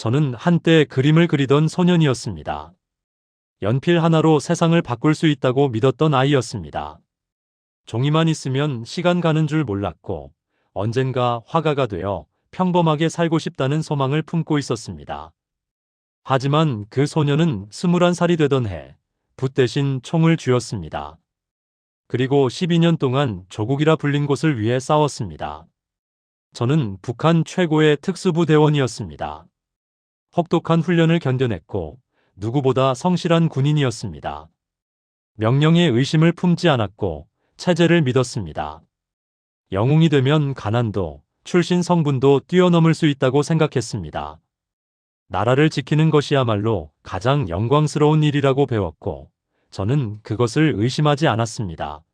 저는 한때 그림을 그리던 소년이었습니다. 연필 하나로 세상을 바꿀 수 있다고 믿었던 아이였습니다. 종이만 있으면 시간 가는 줄 몰랐고 언젠가 화가가 되어 평범하게 살고 싶다는 소망을 품고 있었습니다. 하지만 그 소년은 21살이 되던 해 붓 대신 총을 쥐었습니다. 그리고 12년 동안 조국이라 불린 곳을 위해 싸웠습니다. 저는 북한 최고의 특수부대원이었습니다. 혹독한 훈련을 견뎌냈고 누구보다 성실한 군인이었습니다. 명령에 의심을 품지 않았고 체제를 믿었습니다. 영웅이 되면 가난도 출신 성분도 뛰어넘을 수 있다고 생각했습니다. 나라를 지키는 것이야말로 가장 영광스러운 일이라고 배웠고 저는 그것을 의심하지 않았습니다.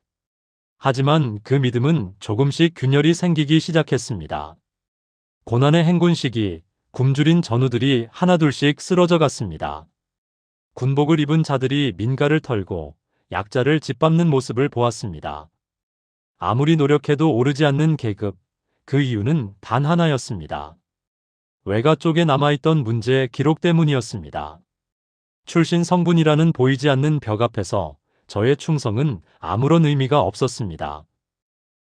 하지만 그 믿음은 조금씩 균열이 생기기 시작했습니다. 고난의 행군 시기, 굶주린 전우들이 하나둘씩 쓰러져 갔습니다. 군복을 입은 자들이 민가를 털고 약자를 짓밟는 모습을 보았습니다. 아무리 노력해도 오르지 않는 계급, 그 이유는 단 하나였습니다. 외가 쪽에 남아있던 문제 기록 때문이었습니다. 출신 성분이라는 보이지 않는 벽 앞에서 저의 충성은 아무런 의미가 없었습니다.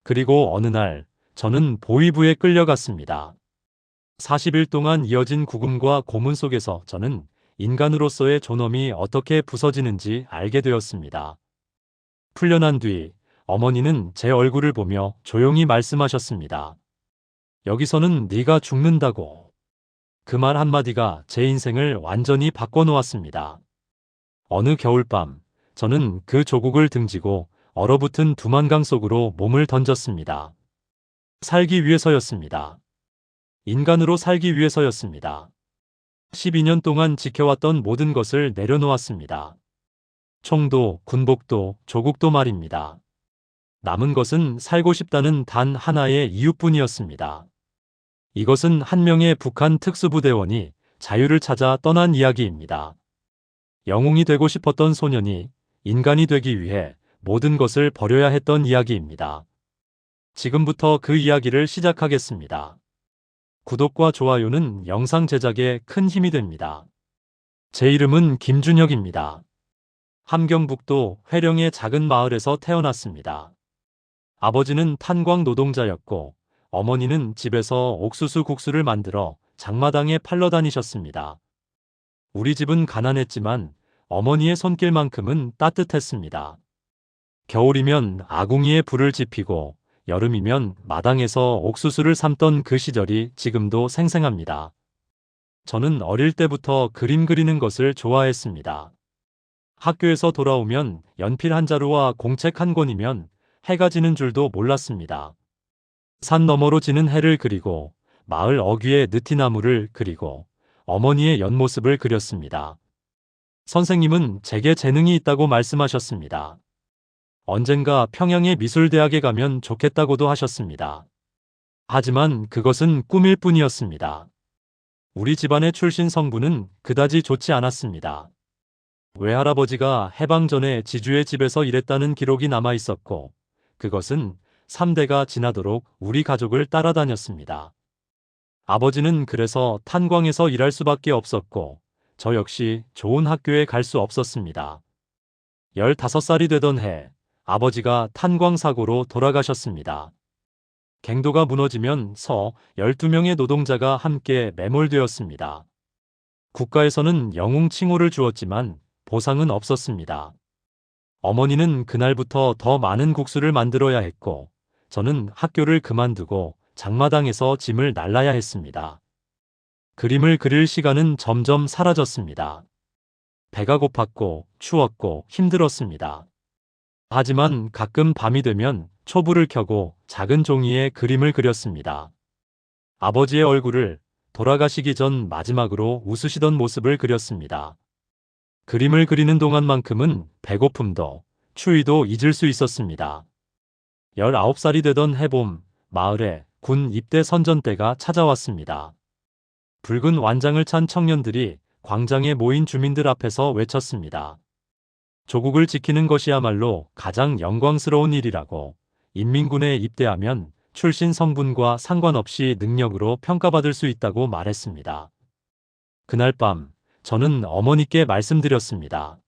그리고 어느 날 저는 보위부에 끌려갔습니다. 40일 동안 이어진 구금과 고문 속에서 저는 인간으로서의 존엄이 어떻게 부서지는지 알게 되었습니다. 풀려난 뒤 어머니는 제 얼굴을 보며 조용히 말씀하셨습니다. 여기서는 네가 죽는다고. 그 말 한마디가 제 인생을 완전히 바꿔놓았습니다. 어느 겨울밤 저는 그 조국을 등지고 얼어붙은 두만강 속으로 몸을 던졌습니다. 살기 위해서였습니다. 인간으로 살기 위해서였습니다. 12년 동안 지켜왔던 모든 것을 내려놓았습니다. 총도, 군복도, 조국도 말입니다. 남은 것은 살고 싶다는 단 하나의 이유뿐이었습니다. 이것은 한 명의 북한 특수부대원이 자유를 찾아 떠난 이야기입니다. 영웅이 되고 싶었던 소년이 인간이 되기 위해 모든 것을 버려야 했던 이야기입니다. 지금부터 그 이야기를 시작하겠습니다. 구독과 좋아요는 영상 제작에 큰 힘이 됩니다. 제 이름은 김준혁입니다. 함경북도 회령의 작은 마을에서 태어났습니다. 아버지는 탄광 노동자였고 어머니는 집에서 옥수수 국수를 만들어 장마당에 팔러 다니셨습니다. 우리 집은 가난했지만 어머니의 손길만큼은 따뜻했습니다. 겨울이면 아궁이에 불을 지피고 여름이면 마당에서 옥수수를 삶던 그 시절이 지금도 생생합니다. 저는 어릴 때부터 그림 그리는 것을 좋아했습니다. 학교에서 돌아오면 연필 한 자루와 공책 한 권이면 해가 지는 줄도 몰랐습니다. 산 너머로 지는 해를 그리고 마을 어귀의 느티나무를 그리고 어머니의 연모습을 그렸습니다. 선생님은 제게 재능이 있다고 말씀하셨습니다. 언젠가 평양의 미술대학에 가면 좋겠다고도 하셨습니다. 하지만 그것은 꿈일 뿐이었습니다. 우리 집안의 출신 성분은 그다지 좋지 않았습니다. 외할아버지가 해방 전에 지주의 집에서 일했다는 기록이 남아 있었고 그것은 3대가 지나도록 우리 가족을 따라다녔습니다. 아버지는 그래서 탄광에서 일할 수밖에 없었고 저 역시 좋은 학교에 갈 수 없었습니다. 15살이 되던 해 아버지가 탄광 사고로 돌아가셨습니다. 갱도가 무너지면 12명의 노동자가 함께 매몰되었습니다. 국가에서는 영웅 칭호를 주었지만 보상은 없었습니다. 어머니는 그날부터 더 많은 국수를 만들어야 했고 저는 학교를 그만두고 장마당에서 짐을 날라야 했습니다. 그림을 그릴 시간은 점점 사라졌습니다. 배가 고팠고 추웠고 힘들었습니다. 하지만 가끔 밤이 되면 촛불을 켜고 작은 종이에 그림을 그렸습니다. 아버지의 얼굴을 돌아가시기 전 마지막으로 웃으시던 모습을 그렸습니다. 그림을 그리는 동안만큼은 배고픔도 추위도 잊을 수 있었습니다. 19살이 되던 해봄, 마을에 군 입대 선전대가 찾아왔습니다. 붉은 완장을 찬 청년들이 광장에 모인 주민들 앞에서 외쳤습니다. 조국을 지키는 것이야말로 가장 영광스러운 일이라고, 인민군에 입대하면 출신 성분과 상관없이 능력으로 평가받을 수 있다고 말했습니다. 그날 밤 저는 어머니께 말씀드렸습니다.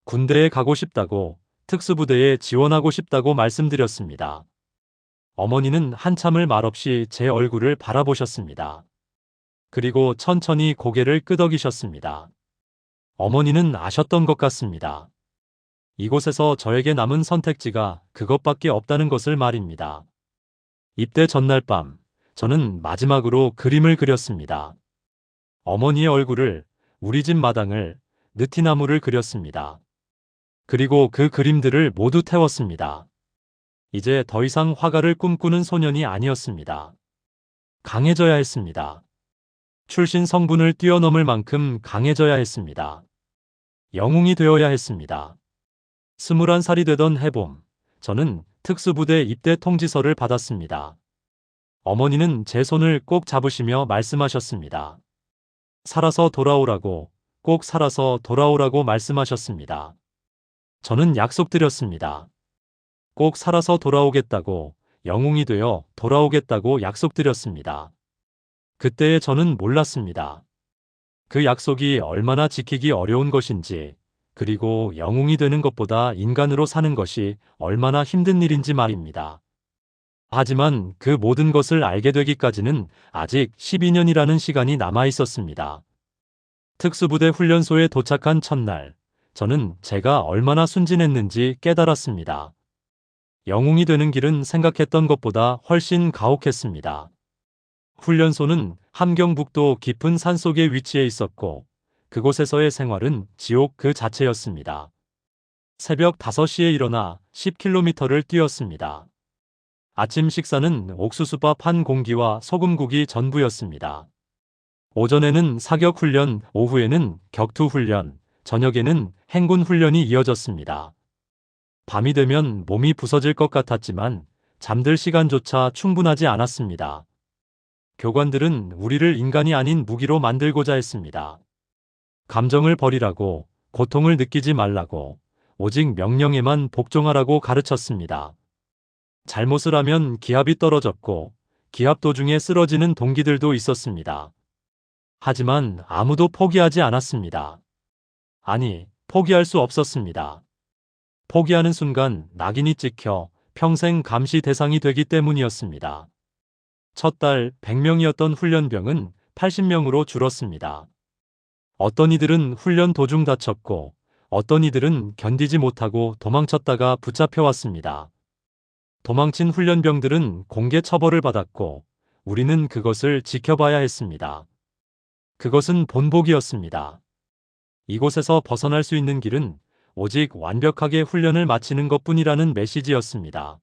군대에 가고 싶다고, 특수부대에 지원하고 싶다고 말씀드렸습니다. 어머니는 한참을 말없이 제 얼굴을 바라보셨습니다. 그리고 천천히 고개를 끄덕이셨습니다. 어머니는 아셨던 것 같습니다. 이곳에서 저에게 남은 선택지가 그것밖에 없다는 것을 말입니다. 입대 전날 밤, 저는 마지막으로 그림을 그렸습니다. 어머니의 얼굴을, 우리 집 마당을, 느티나무를 그렸습니다. 그리고 그 그림들을 모두 태웠습니다. 이제 더 이상 화가를 꿈꾸는 소년이 아니었습니다. 강해져야 했습니다. 출신 성분을 뛰어넘을 만큼 강해져야 했습니다. 영웅이 되어야 했습니다. 21살이 되던 해봄, 저는 특수부대 입대 통지서를 받았습니다. 어머니는 제 손을 꼭 잡으시며 말씀하셨습니다. 살아서 돌아오라고, 꼭 살아서 돌아오라고 말씀하셨습니다. 저는 약속드렸습니다. 꼭 살아서 돌아오겠다고, 영웅이 되어 돌아오겠다고 약속드렸습니다. 그때의 저는 몰랐습니다. 그 약속이 얼마나 지키기 어려운 것인지, 그리고 영웅이 되는 것보다 인간으로 사는 것이 얼마나 힘든 일인지 말입니다. 하지만 그 모든 것을 알게 되기까지는 아직 12년이라는 시간이 남아 있었습니다. 특수부대 훈련소에 도착한 첫날, 저는 제가 얼마나 순진했는지 깨달았습니다. 영웅이 되는 길은 생각했던 것보다 훨씬 가혹했습니다. 훈련소는 함경북도 깊은 산속에 위치해 있었고, 그곳에서의 생활은 지옥 그 자체였습니다. 새벽 5시에 일어나 10km를 뛰었습니다. 아침 식사는 옥수수밥 한 공기와 소금국이 전부였습니다. 오전에는 사격 훈련, 오후에는 격투 훈련, 저녁에는 행군 훈련이 이어졌습니다. 밤이 되면 몸이 부서질 것 같았지만 잠들 시간조차 충분하지 않았습니다. 교관들은 우리를 인간이 아닌 무기로 만들고자 했습니다. 감정을 버리라고, 고통을 느끼지 말라고, 오직 명령에만 복종하라고 가르쳤습니다. 잘못을 하면 기합이 떨어졌고, 기합 도중에 쓰러지는 동기들도 있었습니다. 하지만 아무도 포기하지 않았습니다. 아니, 포기할 수 없었습니다. 포기하는 순간 낙인이 찍혀 평생 감시 대상이 되기 때문이었습니다. 첫 달 100명이었던 훈련병은 80명으로 줄었습니다. 어떤 이들은 훈련 도중 다쳤고, 어떤 이들은 견디지 못하고 도망쳤다가 붙잡혀왔습니다. 도망친 훈련병들은 공개 처벌을 받았고, 우리는 그것을 지켜봐야 했습니다. 그것은 본보기였습니다. 이곳에서 벗어날 수 있는 길은 오직 완벽하게 훈련을 마치는 것뿐이라는 메시지였습니다.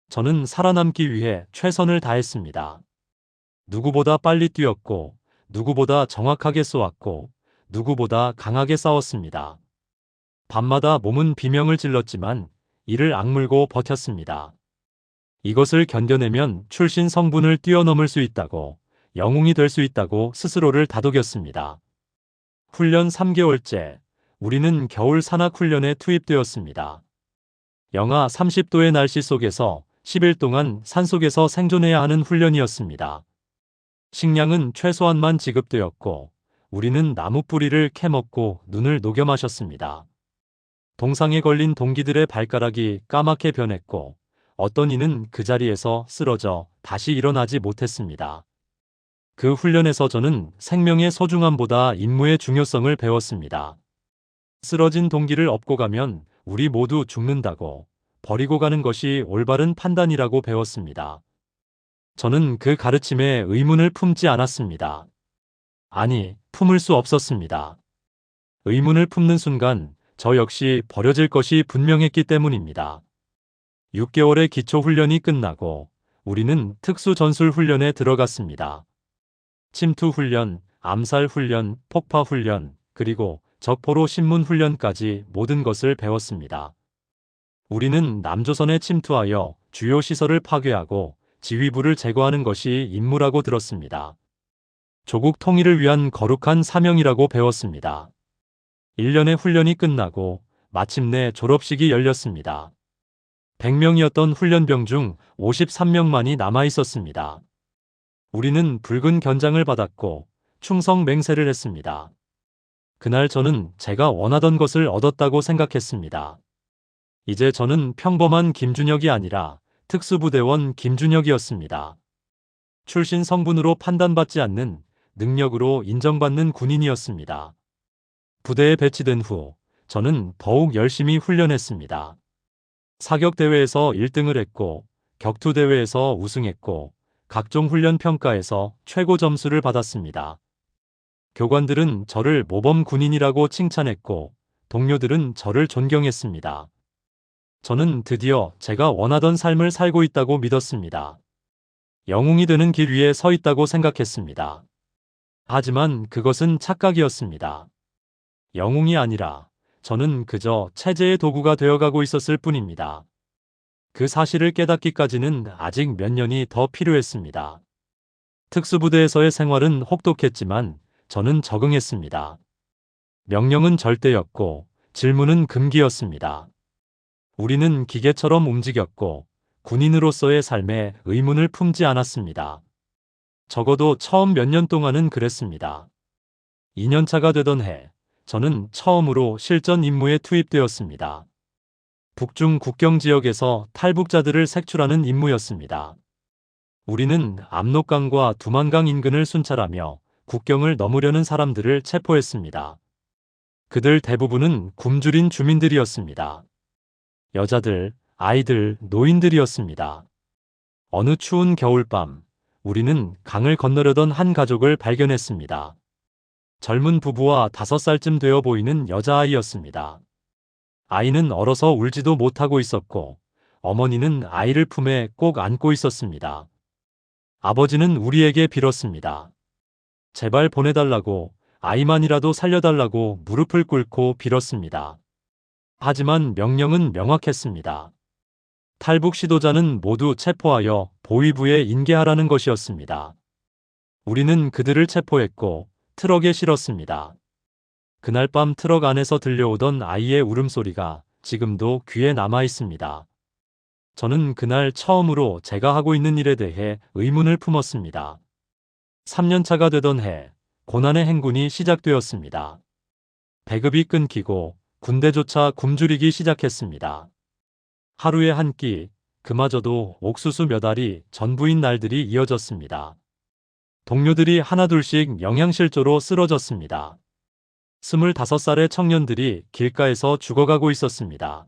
저는 살아남기 위해 최선을 다했습니다. 누구보다 빨리 뛰었고, 누구보다 정확하게 쏘았고, 누구보다 강하게 싸웠습니다. 밤마다 몸은 비명을 질렀지만 이를 악물고 버텼습니다. 이것을 견뎌내면 출신 성분을 뛰어넘을 수 있다고, 영웅이 될 수 있다고 스스로를 다독였습니다. 훈련 3개월째, 우리는 겨울 산악 훈련에 투입되었습니다. 영하 30도의 날씨 속에서 10일 동안 산속에서 생존해야 하는 훈련이었습니다. 식량은 최소한만 지급되었고, 우리는 나무 뿌리를 캐먹고 눈을 녹여 마셨습니다. 동상에 걸린 동기들의 발가락이 까맣게 변했고, 어떤 이는 그 자리에서 쓰러져 다시 일어나지 못했습니다. 그 훈련에서 저는 생명의 소중함보다 임무의 중요성을 배웠습니다. 쓰러진 동기를 업고 가면 우리 모두 죽는다고, 버리고 가는 것이 올바른 판단이라고 배웠습니다. 저는 그 가르침에 의문을 품지 않았습니다. 아니, 품을 수 없었습니다. 의문을 품는 순간 저 역시 버려질 것이 분명했기 때문입니다. 6개월의 기초훈련이 끝나고 우리는 특수전술훈련에 들어갔습니다. 침투훈련, 암살훈련, 폭파훈련, 그리고 적포로 신문훈련까지 모든 것을 배웠습니다. 우리는 남조선에 침투하여 주요 시설을 파괴하고 지휘부를 제거하는 것이 임무라고 들었습니다. 조국 통일을 위한 거룩한 사명이라고 배웠습니다. 1년의 훈련이 끝나고 마침내 졸업식이 열렸습니다. 100명이었던 훈련병 중 53명만이 남아 있었습니다. 우리는 붉은 견장을 받았고 충성 맹세를 했습니다. 그날 저는 제가 원하던 것을 얻었다고 생각했습니다. 이제 저는 평범한 김준혁이 아니라 특수부대원 김준혁이었습니다. 출신 성분으로 판단받지 않는 능력으로 인정받는 군인이었습니다. 부대에 배치된 후 저는 더욱 열심히 훈련했습니다. 사격대회에서 1등을 했고 격투대회에서 우승했고 각종 훈련 평가에서 최고 점수를 받았습니다. 교관들은 저를 모범 군인이라고 칭찬했고 동료들은 저를 존경했습니다. 저는 드디어 제가 원하던 삶을 살고 있다고 믿었습니다. 영웅이 되는 길 위에 서 있다고 생각했습니다. 하지만 그것은 착각이었습니다. 영웅이 아니라 저는 그저 체제의 도구가 되어가고 있었을 뿐입니다. 그 사실을 깨닫기까지는 아직 몇 년이 더 필요했습니다. 특수부대에서의 생활은 혹독했지만 저는 적응했습니다. 명령은 절대였고 질문은 금기였습니다. 우리는 기계처럼 움직였고 군인으로서의 삶에 의문을 품지 않았습니다. 적어도 처음 몇 년 동안은 그랬습니다. 2년차가 되던 해, 저는 처음으로 실전 임무에 투입되었습니다. 북중 국경 지역에서 탈북자들을 색출하는 임무였습니다. 우리는 압록강과 두만강 인근을 순찰하며 국경을 넘으려는 사람들을 체포했습니다. 그들 대부분은 굶주린 주민들이었습니다. 여자들, 아이들, 노인들이었습니다. 어느 추운 겨울밤, 우리는 강을 건너려던 한 가족을 발견했습니다. 젊은 부부와 5살쯤 되어 보이는 여자아이였습니다. 아이는 얼어서 울지도 못하고 있었고 어머니는 아이를 품에 꼭 안고 있었습니다. 아버지는 우리에게 빌었습니다. 제발 보내달라고, 아이만이라도 살려달라고 무릎을 꿇고 빌었습니다. 하지만 명령은 명확했습니다. 탈북 시도자는 모두 체포하여 보위부에 인계하라는 것이었습니다. 우리는 그들을 체포했고 트럭에 실었습니다. 그날 밤 트럭 안에서 들려오던 아이의 울음소리가 지금도 귀에 남아 있습니다. 저는 그날 처음으로 제가 하고 있는 일에 대해 의문을 품었습니다. 3년차가 되던 해, 고난의 행군이 시작되었습니다. 배급이 끊기고 군대조차 굶주리기 시작했습니다. 하루에 한 끼, 그마저도 옥수수 몇 알이 전부인 날들이 이어졌습니다. 동료들이 하나둘씩 영양실조로 쓰러졌습니다. 25살의 청년들이 길가에서 죽어가고 있었습니다.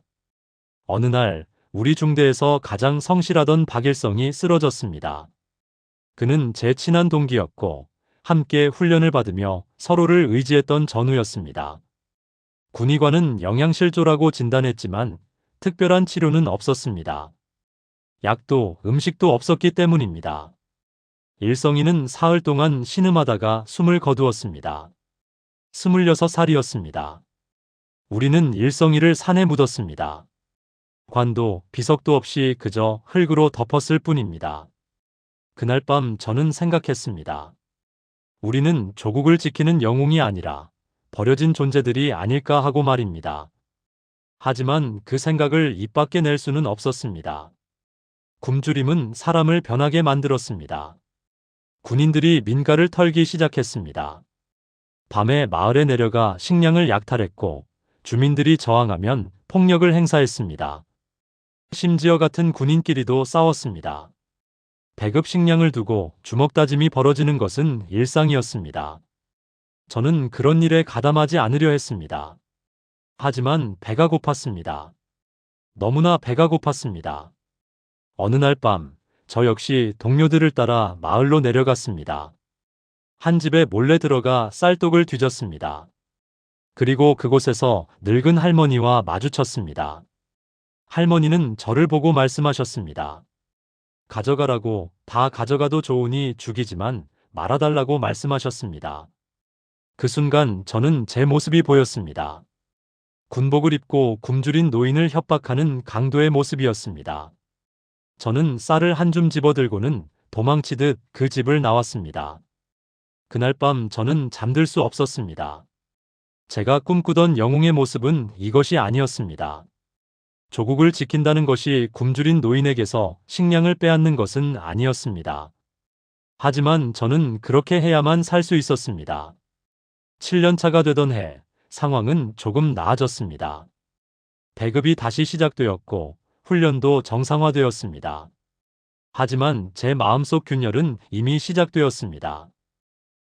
어느 날 우리 중대에서 가장 성실하던 박일성이 쓰러졌습니다. 그는 제 친한 동기였고 함께 훈련을 받으며 서로를 의지했던 전우였습니다. 군의관은 영양실조라고 진단했지만 특별한 치료는 없었습니다. 약도 음식도 없었기 때문입니다. 일성이는 사흘 동안 신음하다가 숨을 거두었습니다. 26살이었습니다. 우리는 일성이를 산에 묻었습니다. 관도 비석도 없이 그저 흙으로 덮었을 뿐입니다. 그날 밤 저는 생각했습니다. 우리는 조국을 지키는 영웅이 아니라 버려진 존재들이 아닐까 하고 말입니다. 하지만 그 생각을 입 밖에 낼 수는 없었습니다. 굶주림은 사람을 변하게 만들었습니다. 군인들이 민가를 털기 시작했습니다. 밤에 마을에 내려가 식량을 약탈했고 주민들이 저항하면 폭력을 행사했습니다. 심지어 같은 군인끼리도 싸웠습니다. 배급 식량을 두고 주먹 다짐이 벌어지는 것은 일상이었습니다. 저는 그런 일에 가담하지 않으려 했습니다. 하지만 배가 고팠습니다. 너무나 배가 고팠습니다. 어느 날 밤, 저 역시 동료들을 따라 마을로 내려갔습니다. 한 집에 몰래 들어가 쌀독을 뒤졌습니다. 그리고 그곳에서 늙은 할머니와 마주쳤습니다. 할머니는 저를 보고 말씀하셨습니다. 가져가라고, 다 가져가도 좋으니 죽이지만 말아달라고 말씀하셨습니다. 그 순간 저는 제 모습이 보였습니다. 군복을 입고 굶주린 노인을 협박하는 강도의 모습이었습니다. 저는 쌀을 한 줌 집어들고는 도망치듯 그 집을 나왔습니다. 그날 밤 저는 잠들 수 없었습니다. 제가 꿈꾸던 영웅의 모습은 이것이 아니었습니다. 조국을 지킨다는 것이 굶주린 노인에게서 식량을 빼앗는 것은 아니었습니다. 하지만 저는 그렇게 해야만 살 수 있었습니다. 7년 차가 되던 해, 상황은 조금 나아졌습니다. 배급이 다시 시작되었고, 훈련도 정상화되었습니다. 하지만 제 마음속 균열은 이미 시작되었습니다.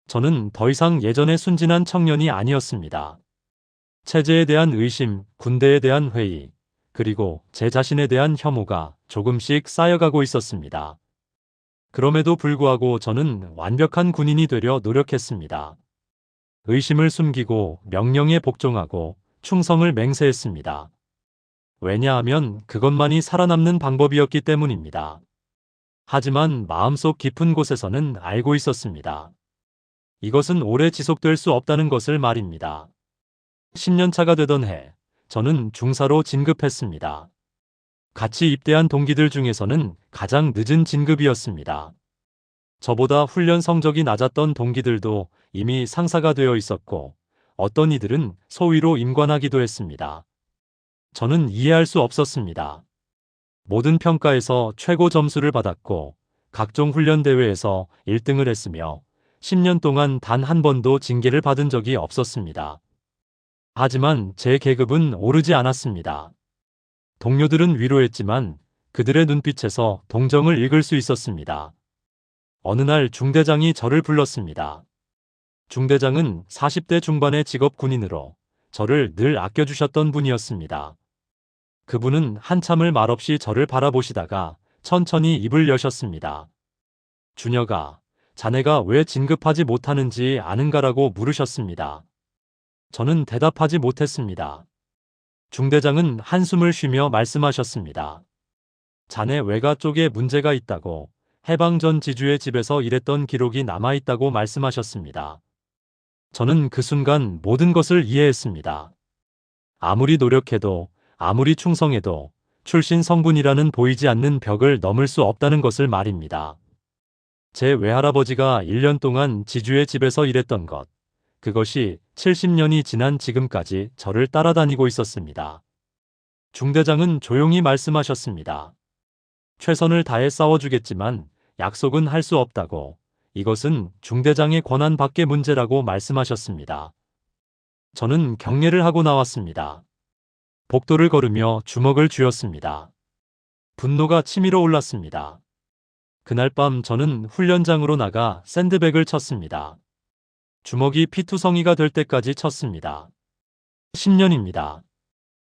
저는 더 이상 예전의 순진한 청년이 아니었습니다. 체제에 대한 의심, 군대에 대한 회의, 그리고 제 자신에 대한 혐오가 조금씩 쌓여가고 있었습니다. 그럼에도 불구하고 저는 완벽한 군인이 되려 노력했습니다. 의심을 숨기고 명령에 복종하고 충성을 맹세했습니다. 왜냐하면 그것만이 살아남는 방법이었기 때문입니다. 하지만 마음속 깊은 곳에서는 알고 있었습니다. 이것은 오래 지속될 수 없다는 것을 말입니다. 10년 차가 되던 해, 저는 중사로 진급했습니다. 같이 입대한 동기들 중에서는 가장 늦은 진급이었습니다. 저보다 훈련 성적이 낮았던 동기들도 이미 상사가 되어 있었고, 어떤 이들은 소위로 임관하기도 했습니다. 저는 이해할 수 없었습니다. 모든 평가에서 최고 점수를 받았고, 각종 훈련 대회에서 1등을 했으며, 10년 동안 단 한 번도 징계를 받은 적이 없었습니다. 하지만 제 계급은 오르지 않았습니다. 동료들은 위로했지만 그들의 눈빛에서 동정을 읽을 수 있었습니다. 어느 날 중대장이 저를 불렀습니다. 중대장은 40대 중반의 직업 군인으로 저를 늘 아껴주셨던 분이었습니다. 그분은 한참을 말없이 저를 바라보시다가 천천히 입을 여셨습니다. 준혁아, 자네가 왜 진급하지 못하는지 아는가라고 물으셨습니다. 저는 대답하지 못했습니다. 중대장은 한숨을 쉬며 말씀하셨습니다. 자네 외가 쪽에 문제가 있다고, 해방 전 지주의 집에서 일했던 기록이 남아있다고 말씀하셨습니다. 저는 그 순간 모든 것을 이해했습니다. 아무리 노력해도, 아무리 충성해도 출신 성분이라는 보이지 않는 벽을 넘을 수 없다는 것을 말입니다. 제 외할아버지가 1년 동안 지주의 집에서 일했던 것, 그것이 70년이 지난 지금까지 저를 따라다니고 있었습니다. 중대장은 조용히 말씀하셨습니다. 최선을 다해 싸워주겠지만 약속은 할 수 없다고, 이것은 중대장의 권한 밖의 문제라고 말씀하셨습니다. 저는 경례를 하고 나왔습니다. 복도를 걸으며 주먹을 쥐었습니다. 분노가 치밀어 올랐습니다. 그날 밤 저는 훈련장으로 나가 샌드백을 쳤습니다. 주먹이 피투성이가 될 때까지 쳤습니다. 10년입니다.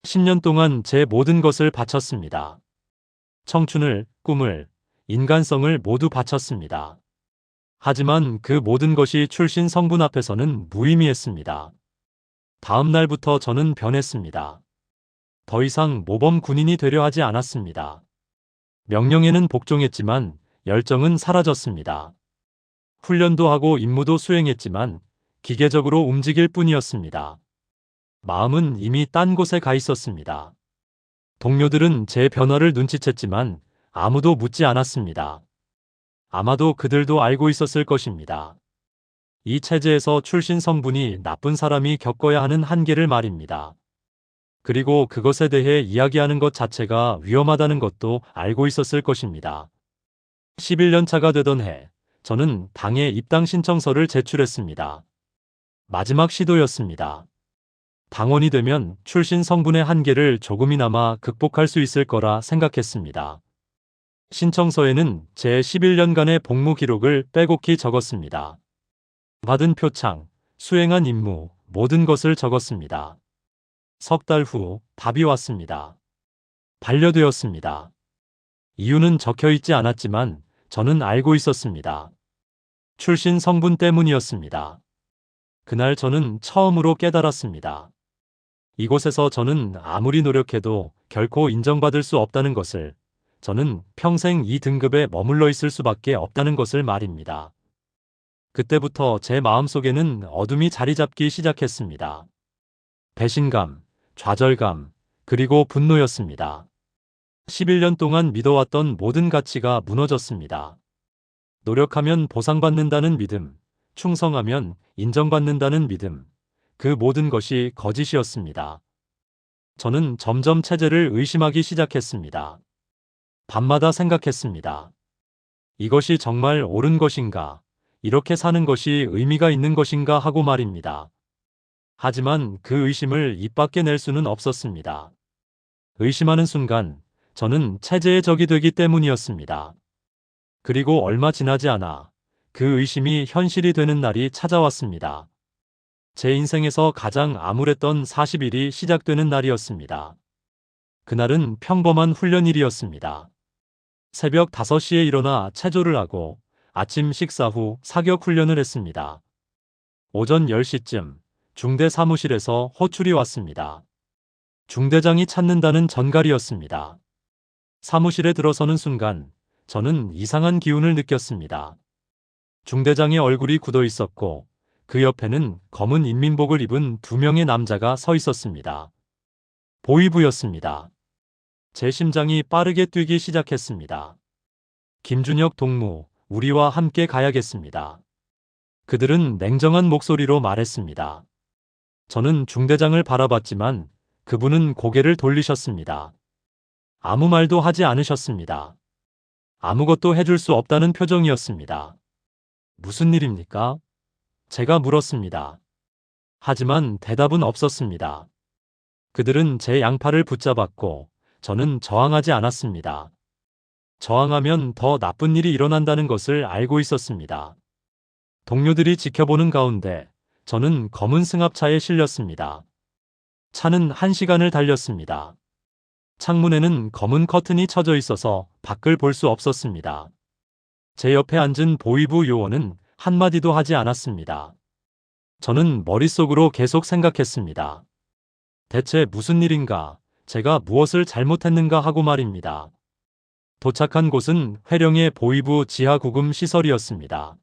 10년 동안 제 모든 것을 바쳤습니다. 청춘을, 꿈을, 인간성을 모두 바쳤습니다. 하지만 그 모든 것이 출신 성분 앞에서는 무의미했습니다. 다음 날부터 저는 변했습니다. 더 이상 모범 군인이 되려 하지 않았습니다. 명령에는 복종했지만 열정은 사라졌습니다. 훈련도 하고 임무도 수행했지만 기계적으로 움직일 뿐이었습니다. 마음은 이미 딴 곳에 가 있었습니다. 동료들은 제 변화를 눈치챘지만 아무도 묻지 않았습니다. 아마도 그들도 알고 있었을 것입니다. 이 체제에서 출신 성분이 나쁜 사람이 겪어야 하는 한계를 말입니다. 그리고 그것에 대해 이야기하는 것 자체가 위험하다는 것도 알고 있었을 것입니다. 11년 차가 되던 해, 저는 당에 입당 신청서를 제출했습니다. 마지막 시도였습니다. 당원이 되면 출신 성분의 한계를 조금이나마 극복할 수 있을 거라 생각했습니다. 신청서에는 제 11년간의 복무 기록을 빼곡히 적었습니다. 받은 표창, 수행한 임무, 모든 것을 적었습니다. 석 달 후 답이 왔습니다. 반려되었습니다. 이유는 적혀 있지 않았지만 저는 알고 있었습니다. 출신 성분 때문이었습니다. 그날 저는 처음으로 깨달았습니다. 이곳에서 저는 아무리 노력해도 결코 인정받을 수 없다는 것을, 저는 평생 이 등급에 머물러 있을 수밖에 없다는 것을 말입니다. 그때부터 제 마음속에는 어둠이 자리 잡기 시작했습니다. 배신감, 좌절감, 그리고 분노였습니다. 11년 동안 믿어왔던 모든 가치가 무너졌습니다. 노력하면 보상받는다는 믿음, 충성하면 인정받는다는 믿음, 그 모든 것이 거짓이었습니다. 저는 점점 체제를 의심하기 시작했습니다. 밤마다 생각했습니다. 이것이 정말 옳은 것인가? 이렇게 사는 것이 의미가 있는 것인가 하고 말입니다. 하지만 그 의심을 입 밖에 낼 수는 없었습니다. 의심하는 순간 저는 체제의 적이 되기 때문이었습니다. 그리고 얼마 지나지 않아 그 의심이 현실이 되는 날이 찾아왔습니다. 제 인생에서 가장 암울했던 40일이 시작되는 날이었습니다. 그날은 평범한 훈련일이었습니다. 새벽 5시에 일어나 체조를 하고 아침 식사 후 사격 훈련을 했습니다. 오전 10시쯤 중대 사무실에서 호출이 왔습니다. 중대장이 찾는다는 전갈이었습니다. 사무실에 들어서는 순간 저는 이상한 기운을 느꼈습니다. 중대장의 얼굴이 굳어 있었고 그 옆에는 검은 인민복을 입은 2명의 남자가 서 있었습니다. 보위부였습니다. 제 심장이 빠르게 뛰기 시작했습니다. 김준혁 동무, 우리와 함께 가야겠습니다. 그들은 냉정한 목소리로 말했습니다. 저는 중대장을 바라봤지만 그분은 고개를 돌리셨습니다. 아무 말도 하지 않으셨습니다. 아무것도 해줄 수 없다는 표정이었습니다. 무슨 일입니까? 제가 물었습니다. 하지만 대답은 없었습니다. 그들은 제 양팔을 붙잡았고 저는 저항하지 않았습니다. 저항하면 더 나쁜 일이 일어난다는 것을 알고 있었습니다. 동료들이 지켜보는 가운데 저는 검은 승합차에 실렸습니다. 차는 1시간을 달렸습니다. 창문에는 검은 커튼이 쳐져 있어서 밖을 볼 수 없었습니다. 제 옆에 앉은 보위부 요원은 한마디도 하지 않았습니다. 저는 머릿속으로 계속 생각했습니다. 대체 무슨 일인가? 제가 무엇을 잘못했는가 하고 말입니다. 도착한 곳은 회령의 보위부 지하 구금 시설이었습니다.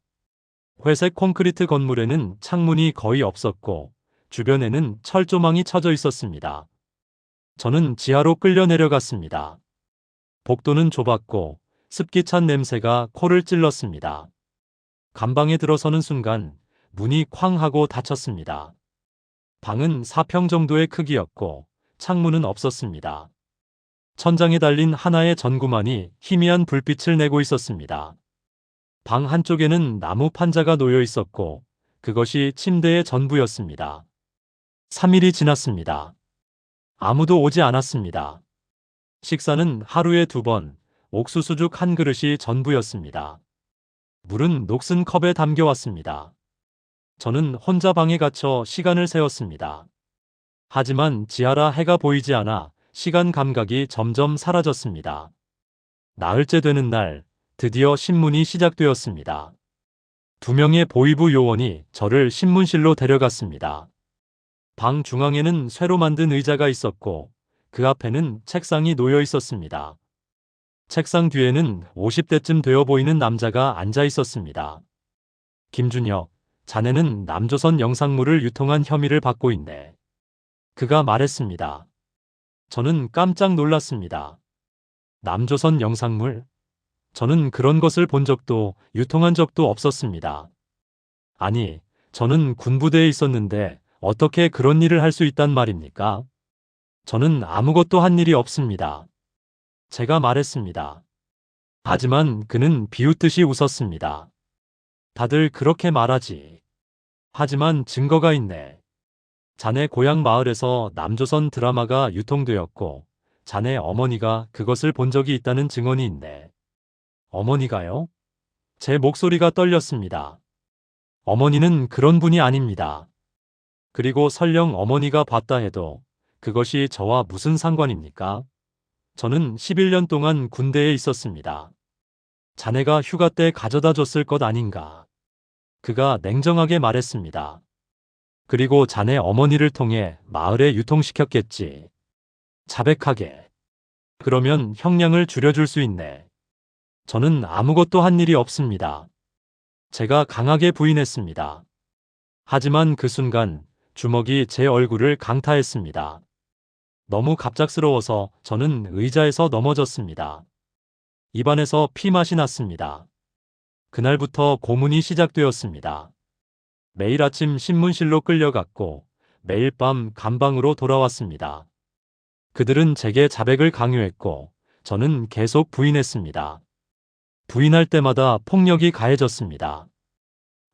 회색 콘크리트 건물에는 창문이 거의 없었고 주변에는 철조망이 쳐져 있었습니다. 저는 지하로 끌려 내려갔습니다. 복도는 좁았고 습기 찬 냄새가 코를 찔렀습니다. 감방에 들어서는 순간 문이 쾅 하고 닫혔습니다. 방은 4평 정도의 크기였고 창문은 없었습니다. 천장에 달린 하나의 전구만이 희미한 불빛을 내고 있었습니다. 방 한쪽에는 나무 판자가 놓여 있었고 그것이 침대의 전부였습니다. 3일이 지났습니다. 아무도 오지 않았습니다. 식사는 하루에 2번, 옥수수죽 1그릇이 전부였습니다. 물은 녹슨 컵에 담겨왔습니다. 저는 혼자 방에 갇혀 시간을 세웠습니다. 하지만 지하라 해가 보이지 않아 시간 감각이 점점 사라졌습니다. 나흘째 되는 날, 드디어 신문이 시작되었습니다. 2명의 보위부 요원이 저를 신문실로 데려갔습니다. 방 중앙에는 쇠로 만든 의자가 있었고 그 앞에는 책상이 놓여 있었습니다. 책상 뒤에는 50대쯤 되어 보이는 남자가 앉아 있었습니다. 김준혁, 자네는 남조선 영상물을 유통한 혐의를 받고 있네. 그가 말했습니다. 저는 깜짝 놀랐습니다. 남조선 영상물? 저는 그런 것을 본 적도 유통한 적도 없었습니다. 아니, 저는 군부대에 있었는데 어떻게 그런 일을 할 수 있단 말입니까? 저는 아무것도 한 일이 없습니다. 제가 말했습니다. 하지만 그는 비웃듯이 웃었습니다. 다들 그렇게 말하지. 하지만 증거가 있네. 자네 고향 마을에서 남조선 드라마가 유통되었고 자네 어머니가 그것을 본 적이 있다는 증언이 있네. 어머니가요? 제 목소리가 떨렸습니다. 어머니는 그런 분이 아닙니다. 그리고 설령 어머니가 봤다 해도 그것이 저와 무슨 상관입니까? 저는 11년 동안 군대에 있었습니다. 자네가 휴가 때 가져다 줬을 것 아닌가. 그가 냉정하게 말했습니다. 그리고 자네 어머니를 통해 마을에 유통시켰겠지. 자백하게. 그러면 형량을 줄여줄 수 있네. 저는 아무것도 한 일이 없습니다. 제가 강하게 부인했습니다. 하지만 그 순간 주먹이 제 얼굴을 강타했습니다. 너무 갑작스러워서 저는 의자에서 넘어졌습니다. 입안에서 피맛이 났습니다. 그날부터 고문이 시작되었습니다. 매일 아침 신문실로 끌려갔고 매일 밤 감방으로 돌아왔습니다. 그들은 제게 자백을 강요했고 저는 계속 부인했습니다. 부인할 때마다 폭력이 가해졌습니다.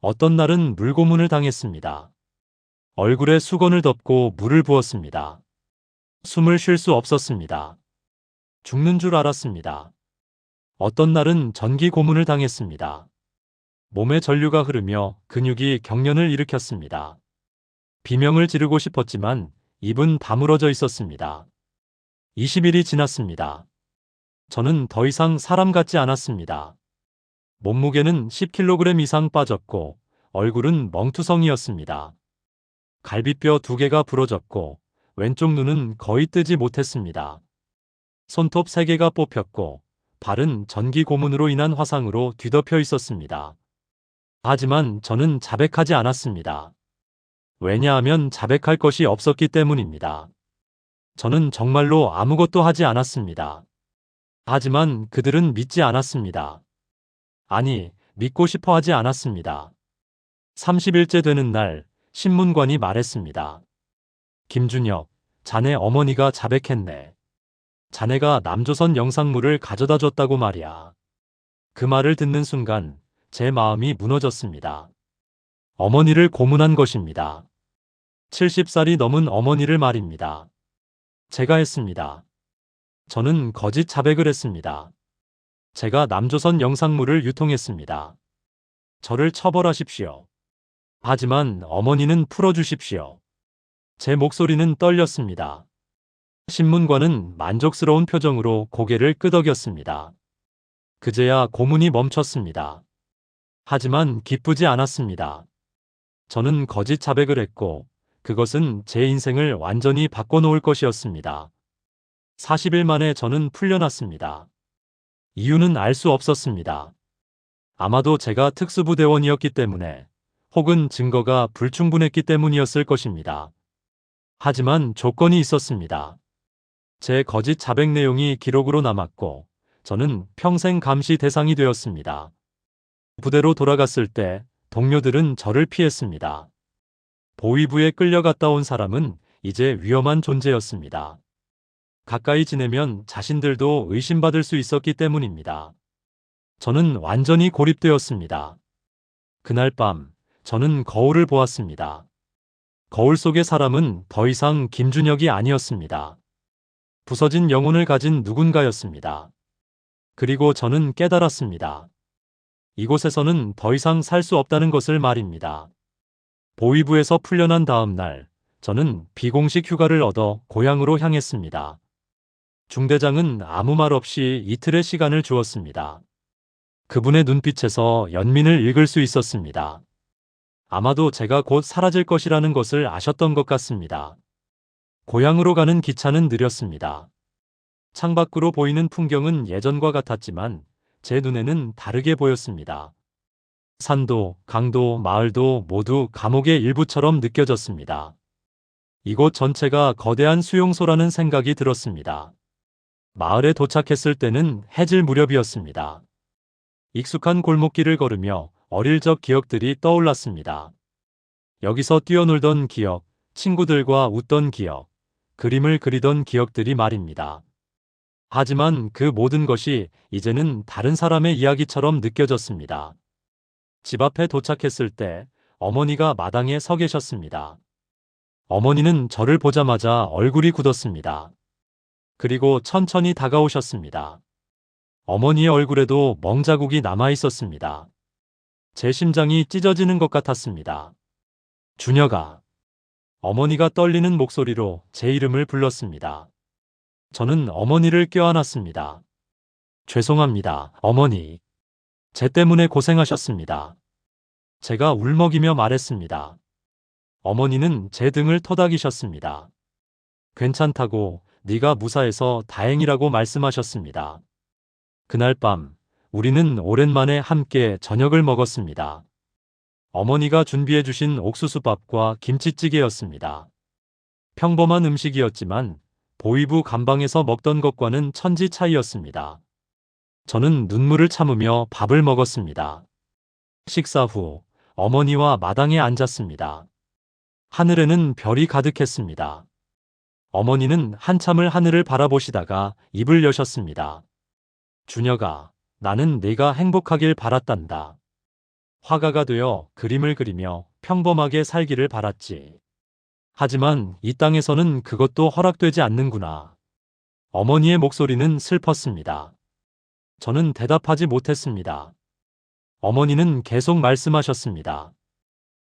어떤 날은 물고문을 당했습니다. 얼굴에 수건을 덮고 물을 부었습니다. 숨을 쉴 수 없었습니다. 죽는 줄 알았습니다. 어떤 날은 전기 고문을 당했습니다. 몸에 전류가 흐르며 근육이 경련을 일으켰습니다. 비명을 지르고 싶었지만 입은 다물어져 있었습니다. 20일이 지났습니다. 저는 더 이상 사람 같지 않았습니다. 몸무게는 10kg 이상 빠졌고 얼굴은 멍투성이었습니다. 갈비뼈 2개가 부러졌고 왼쪽 눈은 거의 뜨지 못했습니다. 손톱 3개가 뽑혔고 발은 전기 고문으로 인한 화상으로 뒤덮여 있었습니다. 하지만 저는 자백하지 않았습니다. 왜냐하면 자백할 것이 없었기 때문입니다. 저는 정말로 아무것도 하지 않았습니다. 하지만 그들은 믿지 않았습니다. 아니, 믿고 싶어 하지 않았습니다. 30일째 되는 날, 신문관이 말했습니다. 김준혁, 자네 어머니가 자백했네. 자네가 남조선 영상물을 가져다 줬다고 말이야. 그 말을 듣는 순간 제 마음이 무너졌습니다. 어머니를 고문한 것입니다. 70살이 넘은 어머니를 말입니다. 제가 했습니다. 저는 거짓 자백을 했습니다. 제가 남조선 영상물을 유통했습니다. 저를 처벌하십시오. 하지만 어머니는 풀어주십시오. 제 목소리는 떨렸습니다. 신문관은 만족스러운 표정으로 고개를 끄덕였습니다. 그제야 고문이 멈췄습니다. 하지만 기쁘지 않았습니다. 저는 거짓 자백을 했고 그것은 제 인생을 완전히 바꿔놓을 것이었습니다. 40일 만에 저는 풀려났습니다. 이유는 알 수 없었습니다. 아마도 제가 특수부대원이었기 때문에 혹은 증거가 불충분했기 때문이었을 것입니다. 하지만 조건이 있었습니다. 제 거짓 자백 내용이 기록으로 남았고 저는 평생 감시 대상이 되었습니다. 부대로 돌아갔을 때 동료들은 저를 피했습니다. 보위부에 끌려갔다 온 사람은 이제 위험한 존재였습니다. 가까이 지내면 자신들도 의심받을 수 있었기 때문입니다. 저는 완전히 고립되었습니다. 그날 밤 저는 거울을 보았습니다. 거울 속의 사람은 더 이상 김준혁이 아니었습니다. 부서진 영혼을 가진 누군가였습니다. 그리고 저는 깨달았습니다. 이곳에서는 더 이상 살 수 없다는 것을 말입니다. 보위부에서 풀려난 다음 날, 저는 비공식 휴가를 얻어 고향으로 향했습니다. 중대장은 아무 말 없이 이틀의 시간을 주었습니다. 그분의 눈빛에서 연민을 읽을 수 있었습니다. 아마도 제가 곧 사라질 것이라는 것을 아셨던 것 같습니다. 고향으로 가는 기차는 느렸습니다. 창밖으로 보이는 풍경은 예전과 같았지만 제 눈에는 다르게 보였습니다. 산도, 강도, 마을도 모두 감옥의 일부처럼 느껴졌습니다. 이곳 전체가 거대한 수용소라는 생각이 들었습니다. 마을에 도착했을 때는 해질 무렵이었습니다. 익숙한 골목길을 걸으며 어릴 적 기억들이 떠올랐습니다. 여기서 뛰어놀던 기억, 친구들과 웃던 기억, 그림을 그리던 기억들이 말입니다. 하지만 그 모든 것이 이제는 다른 사람의 이야기처럼 느껴졌습니다. 집 앞에 도착했을 때 어머니가 마당에 서 계셨습니다. 어머니는 저를 보자마자 얼굴이 굳었습니다. 그리고 천천히 다가오셨습니다. 어머니의 얼굴에도 멍자국이 남아 있었습니다. 제 심장이 찢어지는 것 같았습니다. 준혁아. 어머니가 떨리는 목소리로 제 이름을 불렀습니다. 저는 어머니를 껴안았습니다. 죄송합니다, 어머니. 제 때문에 고생하셨습니다. 제가 울먹이며 말했습니다. 어머니는 제 등을 토닥이셨습니다. 괜찮다고, 네가 무사해서 다행이라고 말씀하셨습니다. 그날 밤 우리는 오랜만에 함께 저녁을 먹었습니다. 어머니가 준비해 주신 옥수수밥과 김치찌개였습니다. 평범한 음식이었지만 보위부 감방에서 먹던 것과는 천지 차이였습니다. 저는 눈물을 참으며 밥을 먹었습니다. 식사 후 어머니와 마당에 앉았습니다. 하늘에는 별이 가득했습니다. 어머니는 한참을 하늘을 바라보시다가 입을 여셨습니다. 준혁아, 나는 네가 행복하길 바랐단다. 화가가 되어 그림을 그리며 평범하게 살기를 바랐지. 하지만 이 땅에서는 그것도 허락되지 않는구나. 어머니의 목소리는 슬펐습니다. 저는 대답하지 못했습니다. 어머니는 계속 말씀하셨습니다.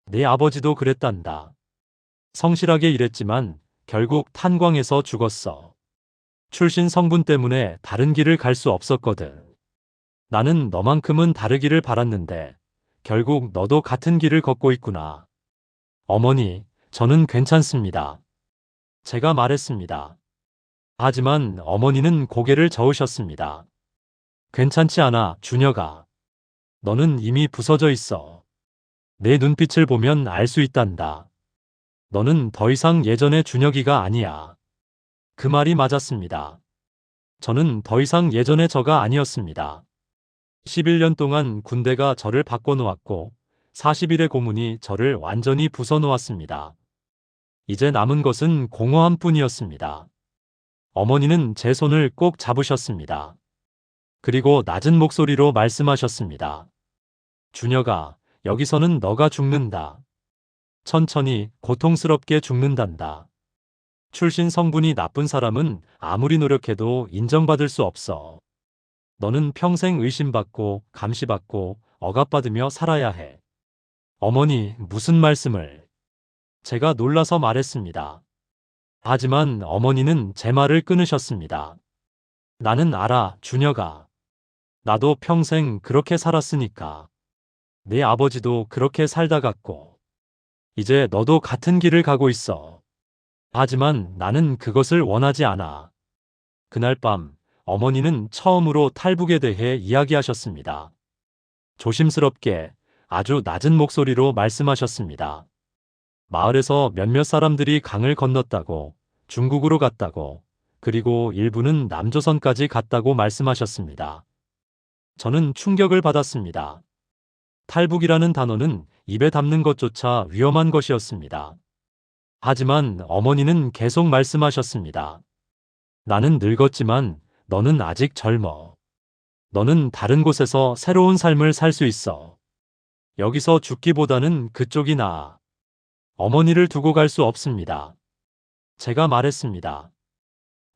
네 아버지도 그랬단다. 성실하게 일했지만 결국 탄광에서 죽었어. 출신 성분 때문에 다른 길을 갈 수 없었거든. 나는 너만큼은 다르기를 바랐는데 결국 너도 같은 길을 걷고 있구나. 어머니, 저는 괜찮습니다. 제가 말했습니다. 하지만 어머니는 고개를 저으셨습니다. 괜찮지 않아, 준혁아. 너는 이미 부서져 있어. 내 눈빛을 보면 알 수 있단다. 너는 더 이상 예전의 준혁이가 아니야. 그 말이 맞았습니다. 저는 더 이상 예전의 저가 아니었습니다. 11년 동안 군대가 저를 바꿔놓았고 40일의 고문이 저를 완전히 부숴놓았습니다. 이제 남은 것은 공허함 뿐이었습니다. 어머니는 제 손을 꼭 잡으셨습니다. 그리고 낮은 목소리로 말씀하셨습니다. 준혁아, 여기서는 너가 죽는다. 천천히 고통스럽게 죽는단다. 출신 성분이 나쁜 사람은 아무리 노력해도 인정받을 수 없어. 너는 평생 의심받고 감시받고 억압받으며 살아야 해. 어머니, 무슨 말씀을? 제가 놀라서 말했습니다. 하지만 어머니는 제 말을 끊으셨습니다. 나는 알아, 준혁아. 나도 평생 그렇게 살았으니까. 내 아버지도 그렇게 살다 갔고. 이제 너도 같은 길을 가고 있어. 하지만 나는 그것을 원하지 않아. 그날 밤 어머니는 처음으로 탈북에 대해 이야기하셨습니다. 조심스럽게 아주 낮은 목소리로 말씀하셨습니다. 마을에서 몇몇 사람들이 강을 건넜다고, 중국으로 갔다고, 그리고 일부는 남조선까지 갔다고 말씀하셨습니다. 저는 충격을 받았습니다. 탈북이라는 단어는 입에 담는 것조차 위험한 것이었습니다. 하지만 어머니는 계속 말씀하셨습니다. 나는 늙었지만 너는 아직 젊어. 너는 다른 곳에서 새로운 삶을 살 수 있어. 여기서 죽기보다는 그쪽이 나아. 어머니를 두고 갈 수 없습니다. 제가 말했습니다.